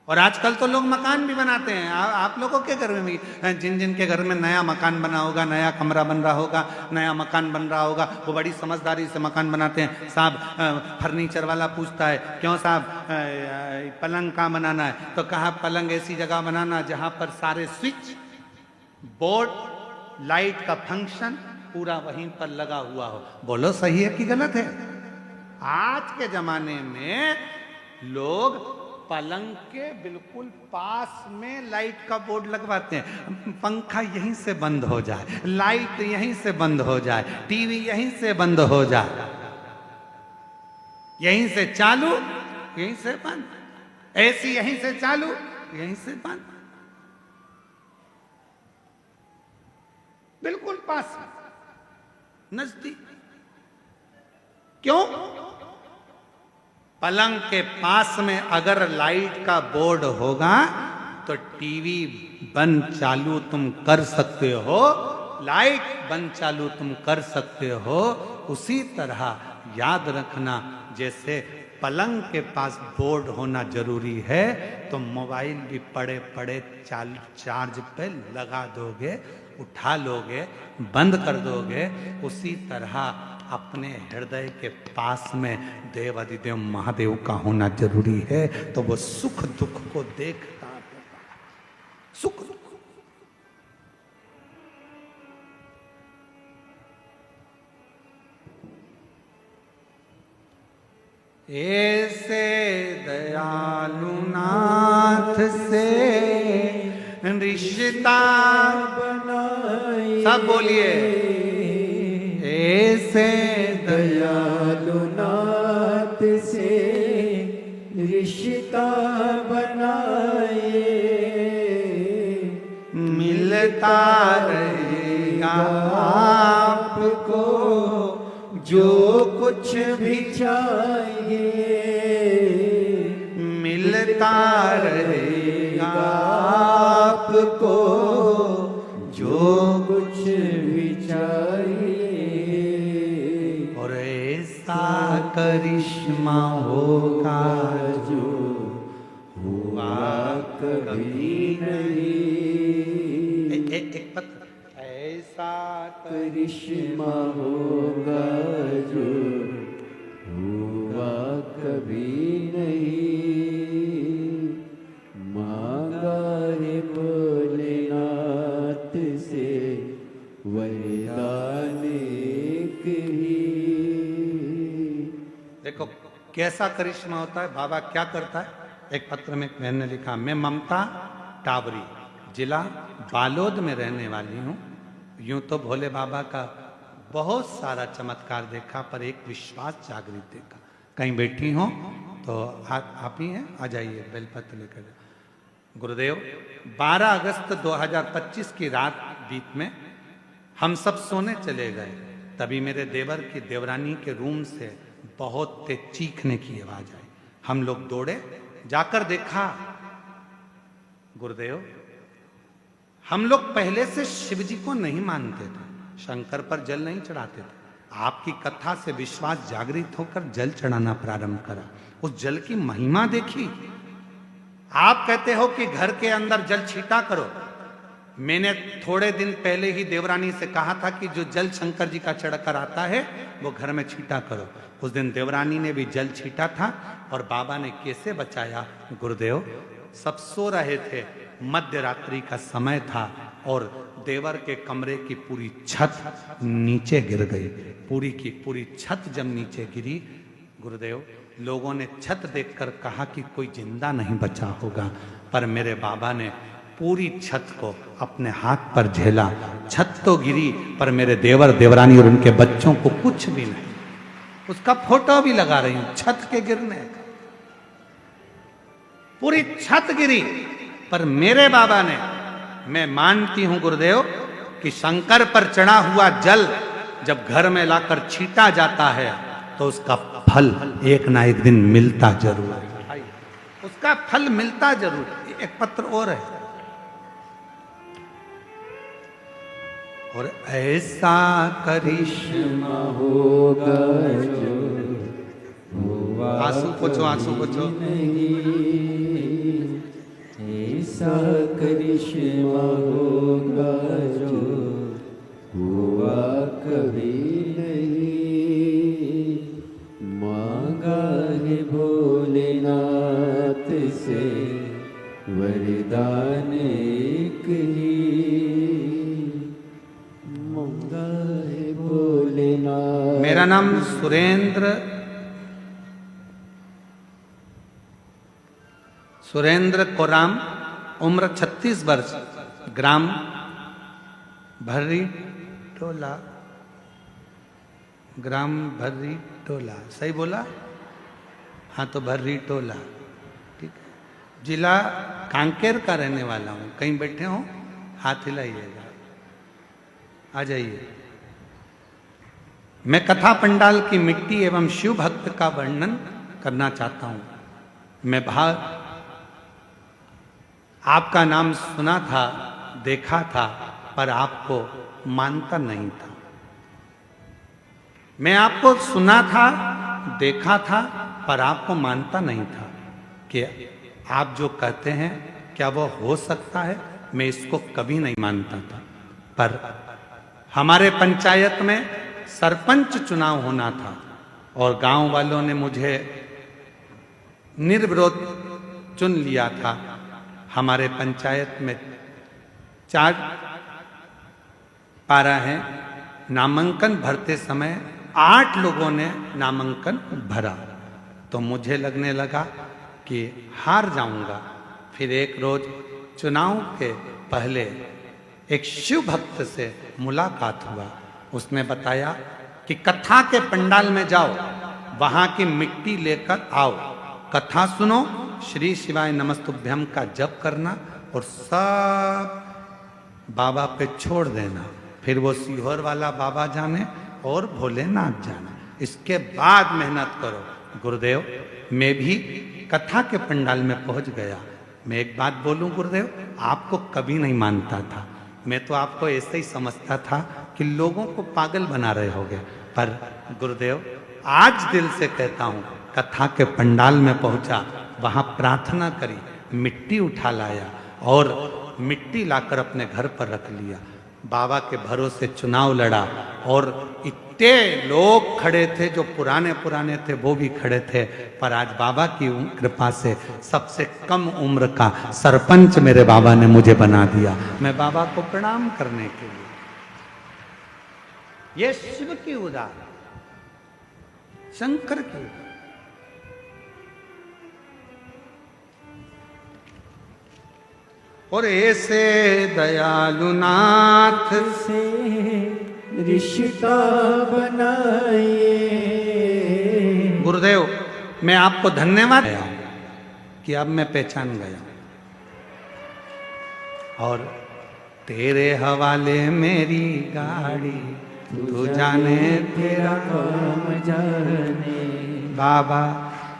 और आजकल तो लोग मकान भी बनाते हैं। आप लोगों के घर में भी, जिन जिन के घर में नया मकान बना होगा, नया कमरा बन रहा होगा, नया मकान बन रहा होगा, वो बड़ी समझदारी से मकान बनाते हैं। साहब फर्नीचर वाला पूछता है, क्यों साहब पलंग कहाँ बनाना है? तो कहा पलंग ऐसी जगह बनाना जहां पर सारे स्विच बोर्ड, लाइट का फंक्शन पूरा वहीं पर लगा हुआ हो। बोलो सही है कि गलत है? आज के जमाने में लोग पलंग के बिल्कुल पास में लाइट का बोर्ड लगवाते हैं। पंखा यहीं से बंद हो जाए, लाइट यहीं से बंद हो जाए, टीवी यहीं से बंद हो जाए, यहीं से चालू यहीं से बंद, एसी यहीं से चालू यहीं से बंद, बिल्कुल पास, नजदीक। क्यों? पलंग के पास में अगर लाइट का बोर्ड होगा तो टीवी बंद चालू तुम कर सकते हो, लाइट बंद चालू तुम कर सकते हो। उसी तरह याद रखना, जैसे पलंग के पास बोर्ड होना जरूरी है तो मोबाइल भी पड़े पड़े चार्ज पे लगा दोगे, उठा लोगे, बंद कर दोगे। उसी तरह अपने हृदय के पास में देव अधिदेव महादेव का होना जरूरी है, तो वो सुख दुख को देखता होगा। सुख दुख ऐसे दयालु नाथ से रिश्ता बनाए, सब बोलिए, ऐसे दयालु नाथ से रिश्ता बनाए, मिलता रहेगा आपको जो कुछ भी चाहिए, मिलता रहेगा आपको जो कुछ भी चाहिए। और ऐसा करिश्मा होगा जो हुआ कभी नहीं। एक पत्र ऐसा करिश्मा होगा जो हुआ कभी नहीं। मांगा है भोलेनाथ से वरदान एक ही। देखो कैसा करिश्मा होता है, बाबा क्या करता है। एक पत्र में एक बहन ने लिखा, मैं ममता टावरी, जिला बालोद में रहने वाली हूँ। यूं तो भोले बाबा का बहुत सारा चमत्कार देखा, पर एक विश्वास जागृत देखा। कहीं बैठी हो तो आप ही हैं, आ जाइए, बेलपत्र लेकर। गुरुदेव, 12 अगस्त 2025 की रात बीत में हम सब सोने चले गए, तभी मेरे देवर की देवरानी के रूम से बहुत तेज चीखने की आवाज आई। हम लोग दौड़े, जाकर देखा, गुरुदेव हम लोग पहले से शिव जी को नहीं मानते थे, शंकर पर जल नहीं चढ़ाते थे। आपकी कथा से विश्वास जागृत होकर जल चढ़ाना प्रारंभ करा। उस जल की महिमा देखी। आप कहते हो कि घर के अंदर जल छीटा करो। मैंने थोड़े दिन पहले ही देवरानी से कहा था कि जो जल शंकर जी का चढ़कर आता है वो घर में छीटा करो। उस दिन देवरानी ने भी जल छीटा था और बाबा ने कैसे बचाया। गुरुदेव, सब सो रहे थे, मध्य रात्रि का समय था और देवर के कमरे की पूरी छत नीचे गिर गई। पूरी की पूरी छत जब नीचे गिरी, गुरुदेव, लोगों ने छत देखकर कहा कि कोई जिंदा नहीं बचा होगा, पर मेरे बाबा ने पूरी छत को अपने हाथ पर झेला। छत तो गिरी पर मेरे देवर देवरानी और उनके बच्चों को कुछ भी नहीं। उसका फोटो भी लगा रही हूं, छत के गिरने का। पूरी छत गिरी पर मेरे बाबा ने, मैं मानती हूं गुरुदेव कि शंकर पर चढ़ा हुआ जल जब घर में लाकर छीटा जाता है तो उसका फल एक ना एक दिन मिलता जरूर है। उसका फल मिलता जरूर है। एक पत्र और है, और ऐसा करिश्मा होगा जो हुआ आंसू पोछो, आंसू पोछो। ऐसा करिश्मा होगा जो हुआ कभी नहीं। मांगा है भोलेनाथ से वरदान एक ही। मांगा है भोलेनाथ। मेरा नाम सुरेंद्र कोराम, उम्र 36 वर्ष, ग्राम भर्री टोला, ग्राम भर्री टोला, सही बोला? हाँ तो भर्री टोला, ठीक है। जिला कांकेर का रहने वाला हूँ। कहीं बैठे हो हाथ हिलाइएगा, आ जाइए। मैं कथा पंडाल की मिट्टी एवं शिव भक्त का वर्णन करना चाहता हूँ। मैं आपका नाम सुना था, देखा था, पर आपको मानता नहीं था। मैं आपको सुना था, देखा था, पर आपको मानता नहीं था कि आप जो कहते हैं क्या वो हो सकता है। मैं इसको कभी नहीं मानता था। पर हमारे पंचायत में सरपंच चुनाव होना था और गांव वालों ने मुझे निर्विरोध चुन लिया था। हमारे पंचायत में 4 पारा हैं। नामांकन भरते समय 8 लोगों ने नामांकन भरा, तो मुझे लगने लगा कि हार जाऊंगा। फिर एक रोज चुनाव के पहले एक शिव भक्त से मुलाकात हुआ। उसने बताया कि कथा के पंडाल में जाओ, वहां की मिट्टी लेकर आओ, कथा सुनो, श्री शिवाय नमस्तुभ्यम का जप करना और सब बाबा पे छोड़ देना। फिर वो सीहोर वाला बाबा जाने और भोलेनाथ जाने, इसके बाद मेहनत करो। गुरुदेव, मैं भी कथा के पंडाल में पहुंच गया। मैं एक बात बोलूं गुरुदेव, आपको कभी नहीं मानता था। मैं तो आपको ऐसे ही समझता था कि लोगों को पागल बना रहे होगे, पर गुरुदेव आज दिल से कहता हूं, कथा के पंडाल में पहुंचा, वहां प्रार्थना करी, मिट्टी उठा लाया और मिट्टी लाकर अपने घर पर रख लिया। बाबा के भरोसे चुनाव लड़ा और इतने लोग खड़े थे, जो पुराने पुराने थे वो भी खड़े थे, पर आज बाबा की कृपा से सबसे कम उम्र का सरपंच मेरे बाबा ने मुझे बना दिया। मैं बाबा को प्रणाम करने के लिए, ये शिव की उदार, शंकर की उदार। और ऐसे दयालु नाथ से रिश्ता बनाए। गुरुदेव, मैं आपको धन्यवाद देता हूं कि अब मैं पहचान गया, और तेरे हवाले मेरी गाड़ी, तू जाने तेरा काम जाने। बाबा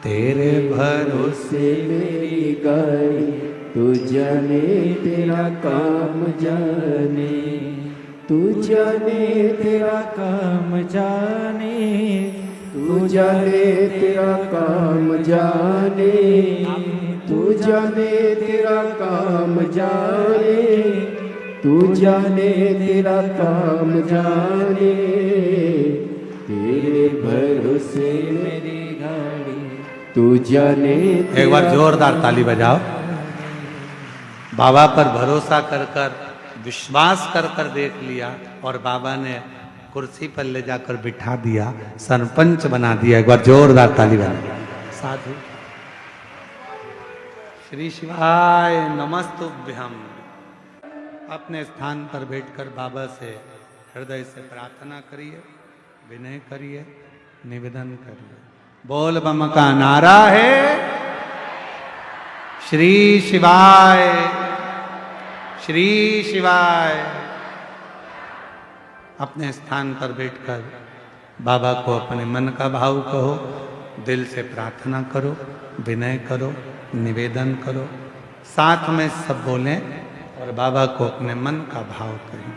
तेरे भरोसे मेरी गाड़ी, तू जाने तेरा काम जाने। तू जाने तेरा काम जाने। तू जाने तेरा काम जाने। तू जाने तेरा काम जाने। तू जाने तेरा काम जाने। तेरे भरोसे मेरी गाड़ी, तू जाने। एक बार जोरदार ताली बजाओ। बाबा पर भरोसा कर कर, विश्वास कर कर देख लिया, और बाबा ने कुर्सी पर ले जाकर बिठा दिया, सरपंच बना दिया। एक बार जोरदार ताली बजा। साधु श्री शिवाय नमस्तुभ्यम। अपने स्थान पर बैठकर बाबा से हृदय से प्रार्थना करिए, विनय करिए, निवेदन करिए। बोल बम का नारा है, श्री शिवाय श्री शिवाय। अपने स्थान पर बैठकर बाबा को अपने मन का भाव कहो, दिल से प्रार्थना करो, विनय करो, निवेदन करो, साथ में सब बोलें और बाबा को अपने मन का भाव करें।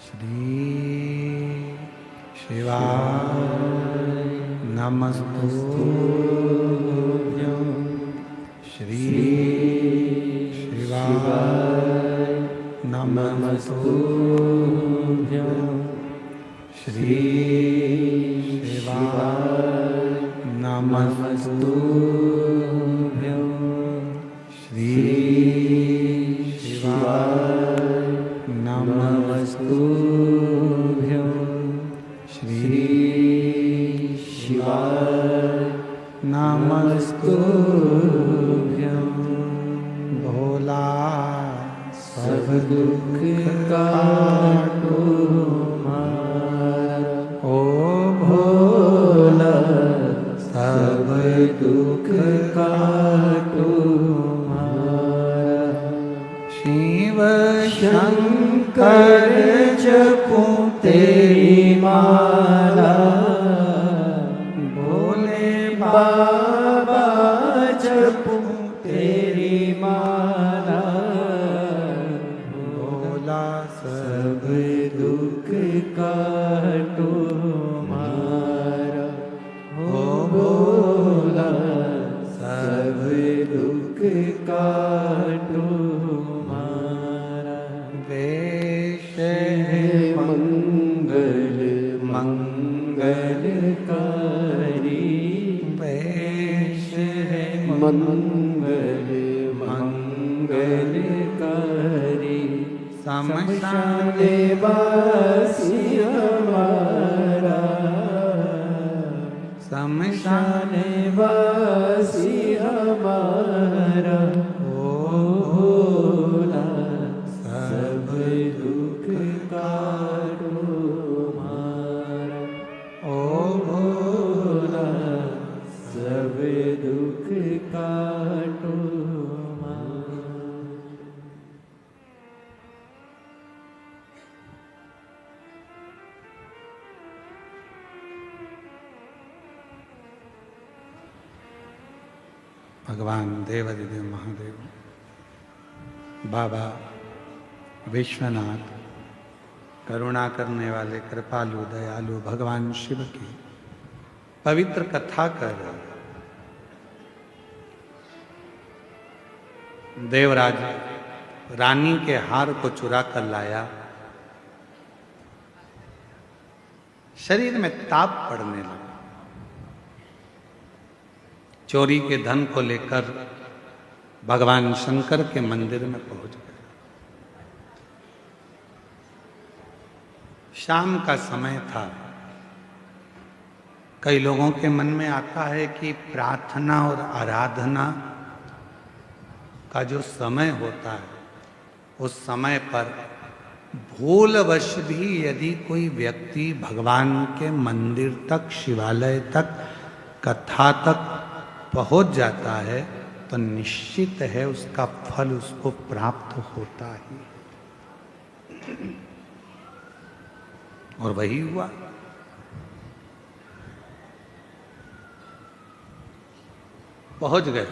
श्री शिवाय नमस्तुभ्यं। श्री शिवाय नमस्तुभ्यं। श्री शिवाय नमस्तुभ्यं। श्री शिवाय नमस्तुभ्यं। श्री शिवाय नमस्तुभ्यं। भोला सब दुख काटो मारा, ओ भोला सब दुख काटो मारा। शिव शंकर जपूं तेरी माला, भोले बाबा जपूं तेरी माला। भोला सब दुख काटो मारा, ओ भोला सब दुख काटो मारा। वेश है मंगल मंगलकारी, वेश है मंगल मंगलकारी। शमशान वासी हमारा, शमशान वासी हमारा। ओ भोला सब दुख काटो मारा, ओ भोला सब दुख काटो मारा। भगवान देवाधिदेव महादेव, बाबा विश्वनाथ, करुणा करने वाले कृपालु दयालु भगवान शिव की पवित्र कथा कर देवराज रानी के हार को चुरा कर लाया। शरीर में ताप पड़ने लगा। चोरी के धन को लेकर भगवान शंकर के मंदिर में पहुंच गए। शाम का समय था। कई लोगों के मन में आता है कि प्रार्थना और आराधना का जो समय होता है उस समय पर भूलवश भी यदि कोई व्यक्ति भगवान के मंदिर तक, शिवालय तक, कथा तक पहुंच जाता है तो निश्चित है उसका फल उसको प्राप्त होता ही। और वही हुआ। पहुंच गए।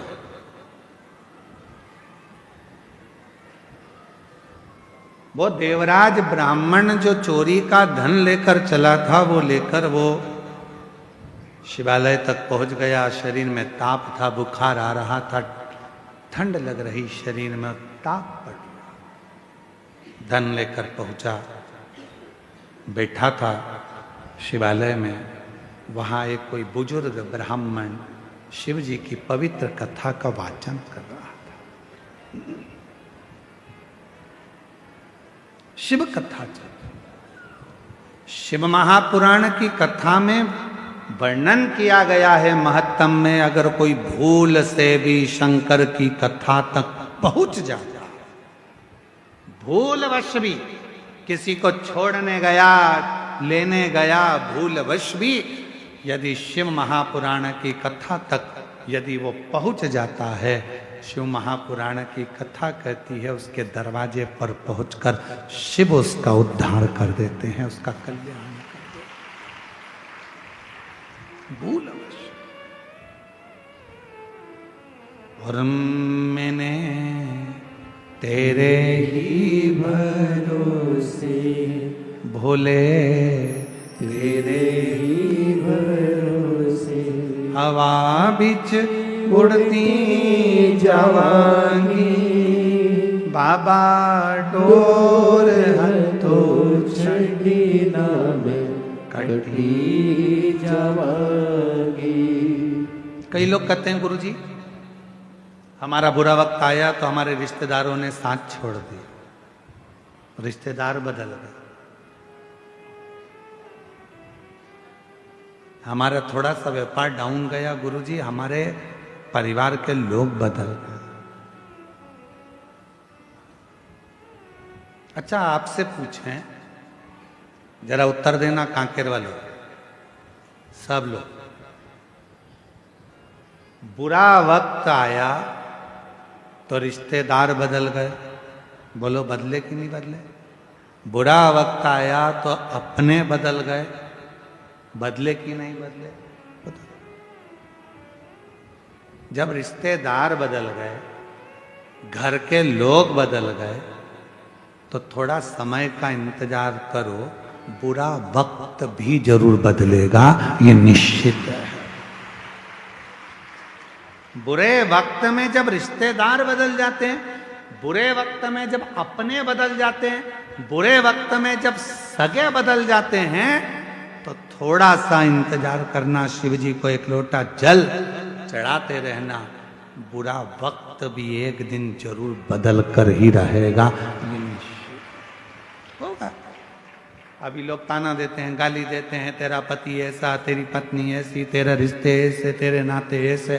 वो देवराज ब्राह्मण जो चोरी का धन लेकर चला था वो लेकर वो शिवालय तक पहुंच गया। शरीर में ताप था, बुखार आ रहा था, ठंड लग रही शरीर में, ताप पड़ गया। धन लेकर पहुंचा, बैठा था शिवालय में। वहां एक कोई बुजुर्ग ब्राह्मण शिव जी की पवित्र कथा का वाचन कर रहा था। शिव कथा चल, शिव महापुराण की कथा में वर्णन किया गया है महत्तम में। अगर कोई भूल से भी शंकर की कथा तक पहुंच जाता, भूलवश भी किसी को छोड़ने गया, लेने गया, भूलवश भी यदि शिव महापुराण की कथा तक यदि वो पहुंच जाता है, शिव महापुराण की कथा कहती है उसके दरवाजे पर पहुंचकर शिव उसका उद्धार कर देते हैं, उसका कल्याण कर देते हैं। भूलवश। और मैंने तेरे ही भरोसे भोले, तेरे ही भरोसे हवा बिच उड़ती जावांगी, बाबा डोर तो छड़ी ना में कटी जावांगी। कई लोग कहते हैं गुरुजी हमारा बुरा वक्त आया तो हमारे रिश्तेदारों ने साथ छोड़ दिया, रिश्तेदार बदल गए। हमारा थोड़ा सा व्यापार डाउन गया गुरुजी, हमारे परिवार के लोग बदल गए। अच्छा आपसे पूछें, जरा उत्तर देना कांकेर वालों, सब लोग, बुरा वक्त आया तो रिश्तेदार बदल गए, बोलो बदले कि नहीं बदले? बुरा वक्त आया तो अपने बदल गए, बदले कि नहीं बदले? जब रिश्तेदार बदल गए, घर के लोग बदल गए, तो थोड़ा समय का इंतजार करो, बुरा वक्त भी जरूर बदलेगा, ये निश्चित है। बुरे वक्त में जब रिश्तेदार बदल जाते हैं, बुरे वक्त में जब अपने बदल जाते हैं, बुरे वक्त में जब सगे बदल जाते हैं, तो थोड़ा सा इंतजार करना, शिव जी को एक लोटा जल चढ़ाते रहना, बुरा वक्त भी एक दिन जरूर बदल कर ही रहेगा, ये निश्चित होगा। अभी लोग ताना देते हैं, गाली देते हैं, तेरा पति ऐसा, तेरी पत्नी ऐसी, तेरा रिश्ते ऐसे, तेरे नाते ऐसे।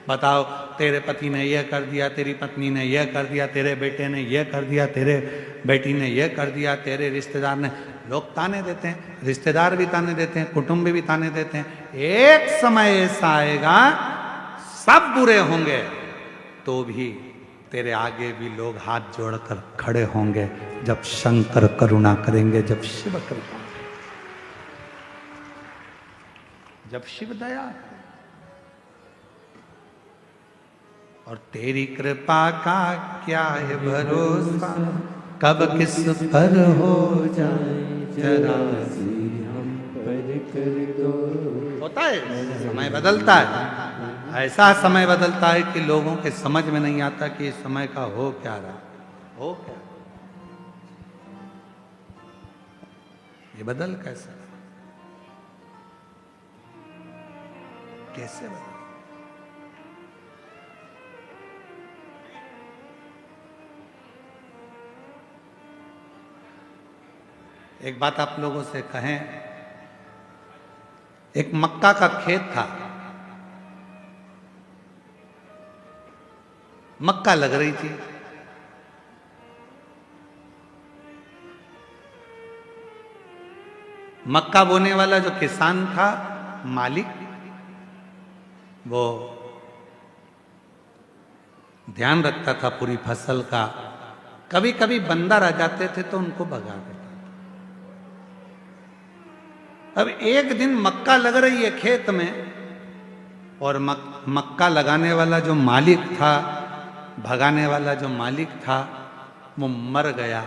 बताओ, तेरे पति ने यह कर दिया, तेरी पत्नी ने यह कर दिया, तेरे बेटे ने यह कर दिया, तेरे बेटी ने यह कर दिया, तेरे रिश्तेदार ने। लोग ताने देते हैं, रिश्तेदार भी ताने देते हैं, कुटुंब भी ताने देते हैं। एक समय ऐसा आएगा, सब बुरे होंगे तो भी तेरे आगे भी लोग हाथ जोड़कर खड़े होंगे, जब शंकर करुणा करेंगे, जब शिव कृपा, जब शिव दया। और तेरी कृपा का क्या है भरोसा, कब किस पर हो जाए जरा सी हम पर कर दो। होता है, समय बदलता है, ऐसा समय बदलता है कि लोगों के समझ में नहीं आता कि इस समय का हो क्या रहा, हो क्या, ये बदल कैसे, कैसे बदल। एक बात आप लोगों से कहें, एक मक्का का खेत था, मक्का लग रही थी, मक्का बोने वाला जो किसान था मालिक, वो ध्यान रखता था पूरी फसल का, कभी कभी बंदर आ जाते थे तो उनको भगा देता। अब एक दिन मक्का लग रही है खेत में, और मक्का लगाने वाला जो मालिक था, भगाने वाला जो मालिक था, वो मर गया।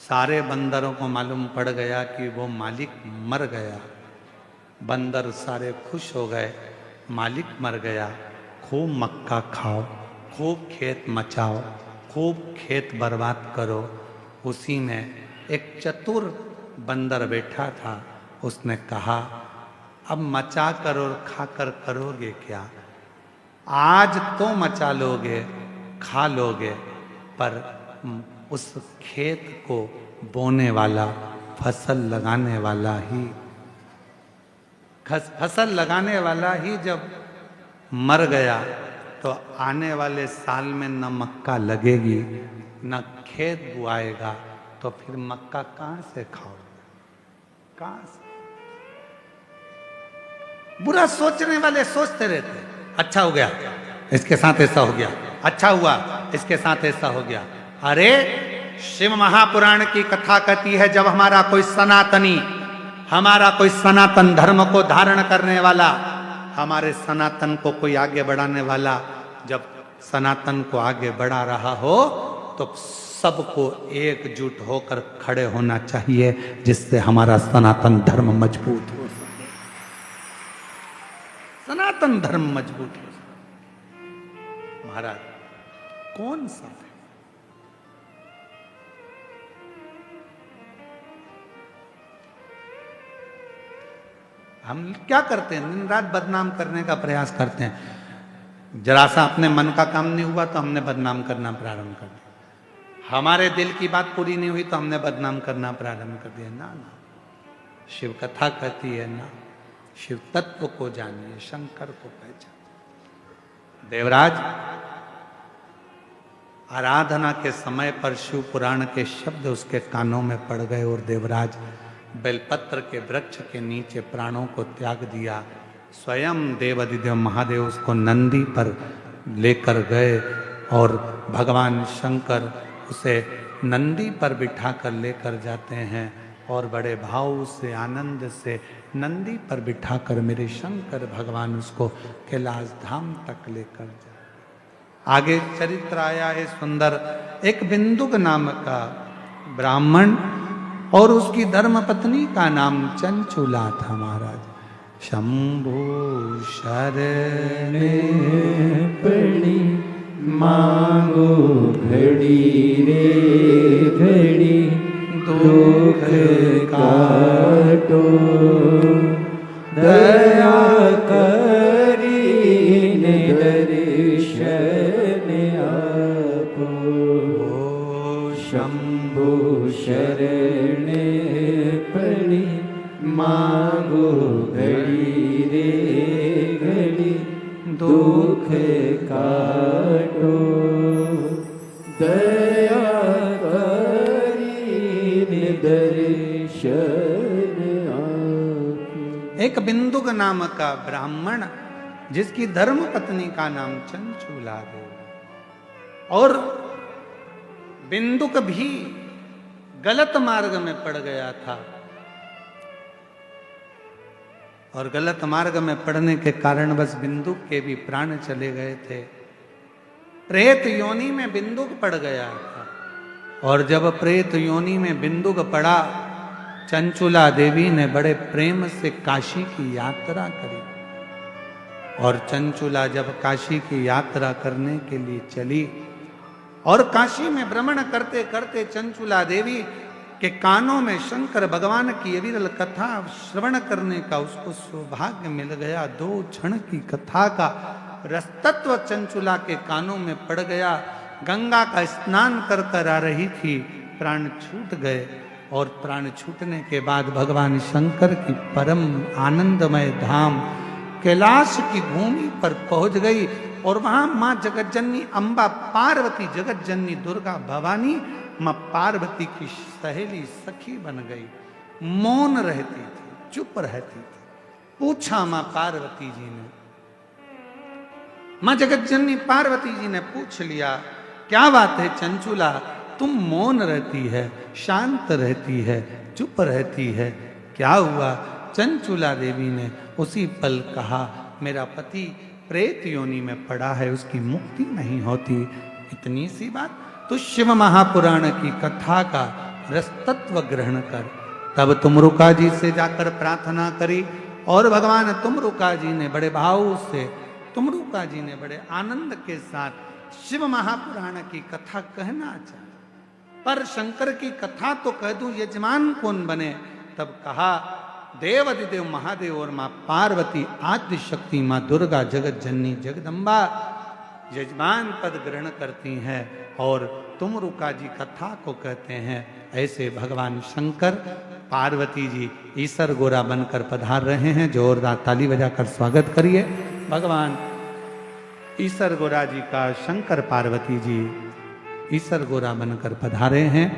सारे बंदरों को मालूम पड़ गया कि वो मालिक मर गया। बंदर सारे खुश हो गए, मालिक मर गया, खूब मक्का खाओ, खूब खेत मचाओ, खूब खेत बर्बाद करो। उसी में एक चतुर बंदर बैठा था, उसने कहा अब मचा कर और खाकर करोगे क्या, आज तो मचा लोगे, खा लोगे, पर उस खेत को बोने वाला, फसल लगाने वाला ही, फसल लगाने वाला ही जब मर गया तो आने वाले साल में न मक्का लगेगी न खेत बुआएगा, तो फिर मक्का कहाँ से खाओगे, कहाँ से। बुरा सोचने वाले सोचते रहते, अच्छा हो गया इसके साथ ऐसा हो गया, अच्छा हुआ इसके साथ ऐसा हो गया। अरे शिव महापुराण की कथा कहती है, जब हमारा कोई सनातनी, हमारा कोई सनातन धर्म को धारण करने वाला, हमारे सनातन को कोई आगे बढ़ाने वाला, जब सनातन को आगे बढ़ा रहा हो तो सबको एकजुट होकर खड़े होना चाहिए, जिससे हमारा सनातन धर्म मजबूत हो, सनातन धर्म मजबूत हो। महाराज कौन सा है? हम क्या करते हैं, दिन रात बदनाम करने का प्रयास करते हैं। जरा सा अपने मन का काम नहीं हुआ तो हमने बदनाम करना प्रारंभ कर दिया, हमारे दिल की बात पूरी नहीं हुई तो हमने बदनाम करना प्रारंभ कर दिया। ना ना, शिव कथा कहती है ना, शिव तत्व को जानिए, शंकर को पहचानिए। देवराज आराधना के समय पर शिव पुराण के शब्द उसके कानों में पड़ गए और देवराज बेलपत्र के वृक्ष के नीचे प्राणों को त्याग दिया। स्वयं देवाधिदेव महादेव उसको नंदी पर लेकर गए और भगवान शंकर उसे नंदी पर बिठाकर लेकर जाते हैं और बड़े भाव से, आनंद से नंदी पर बिठाकर मेरे शंकर भगवान उसको कैलाश धाम तक लेकर जाते। आगे चरित्र आया है सुंदर। एक बिंदुक नाम का ब्राह्मण और उसकी धर्म पत्नी का नाम चंचुला था। महाराज शंभु शरण पड़ी मांगो घड़ी रे घड़ी, दुख काटो दया करीन दर्शन आपो। शंभु शरण पड़ी मांगो घड़ी रे घड़ी, दुख काटो दया करीन दर्शन आपो। एक बिंदुक नाम का ब्राह्मण जिसकी धर्म पत्नी का नाम चंचुला है, और बिंदुक भी गलत मार्ग में पड़ गया था, और गलत मार्ग में पड़ने के कारण बस बिंदुक के भी प्राण चले गए थे। प्रेत योनि में बिंदुक पड़ गया था। और जब प्रेत योनि में बिंदुक पड़ा, चंचुला देवी ने बड़े प्रेम से काशी की यात्रा करी। और चंचुला जब काशी की यात्रा करने के लिए चली, और काशी में भ्रमण करते करते चंचुला देवी के कानों में शंकर भगवान की अविरल कथा श्रवण करने का उसको सौभाग्य मिल गया। 2 क्षण की कथा का रसतत्व चंचुला के कानों में पड़ गया। गंगा का स्नान कर कर आ रही थी, प्राण छूट गए। और प्राण छूटने के बाद भगवान शंकर की परम आनंदमय धाम कैलाश की भूमि पर पहुंच गई। और वहां मां जगतजननी अम्बा पार्वती, जगतजननी दुर्गा भवानी मां पार्वती की सहेली सखी बन गई। मौन रहती थी, चुप रहती थी। पूछा मां पार्वती जी ने, मां जगतजननी पार्वती जी ने पूछ लिया, क्या बात है चंचुला, तुम मौन रहती है, शांत रहती है, चुप रहती है, क्या हुआ? चंचुला देवी ने उसी पल कहा, मेरा पति प्रेत योनि में पड़ा है, उसकी मुक्ति नहीं होती। इतनी सी बात? तो शिव महापुराण की कथा का रसतत्व ग्रहण कर। तब तुमरुका जी से जाकर प्रार्थना करी, और भगवान तुमरुका जी ने बड़े भाव से, तुमरुका जी ने बड़े आनंद के साथ शिव महापुराण की कथा कहना चाहा। पर शंकर की कथा तो कह दूं, यजमान कौन बने? तब कहा, देवाधिदेव महादेव और मां पार्वती, आद्य शक्ति मां दुर्गा, जगत जननी जगदम्बा यजमान पद ग्रहण करती हैं, और तुमरुका जी कथा को कहते हैं। ऐसे भगवान शंकर पार्वती जी ईसर गोरा बनकर पधार रहे हैं। जोरदार ताली बजाकर स्वागत करिए भगवान ईसर गोरा जी का। शंकर पार्वती जी ईसर गोरा बनकर पधारे हैं।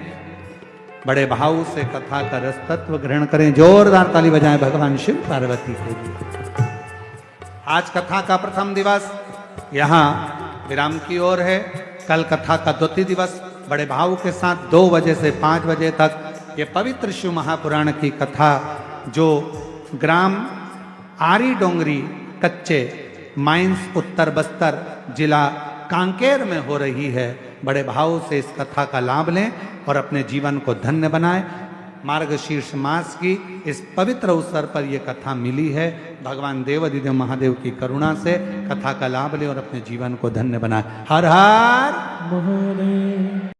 बड़े भाव से कथा का रस तत्व ग्रहण करें। जोरदार ताली बजाएं भगवान शिव पार्वती के लिए। आज कथा का प्रथम दिवस यहाँ विराम की ओर है। कल कथा का द्वितीय दिवस बड़े भाव के साथ 2 बजे से 5 बजे तक ये पवित्र शिव महापुराण की कथा, जो ग्राम आरी डोंगरी कच्चे माइंस उत्तर बस्तर जिला कांकेर में हो रही है। बड़े भाव से इस कथा का लाभ लें और अपने जीवन को धन्य बनाएं। मार्गशीर्ष मास की इस पवित्र अवसर पर यह कथा मिली है। भगवान देवाधिदेव महादेव की करुणा से कथा का लाभ लें और अपने जीवन को धन्य बनाएं। हर हर महादेव।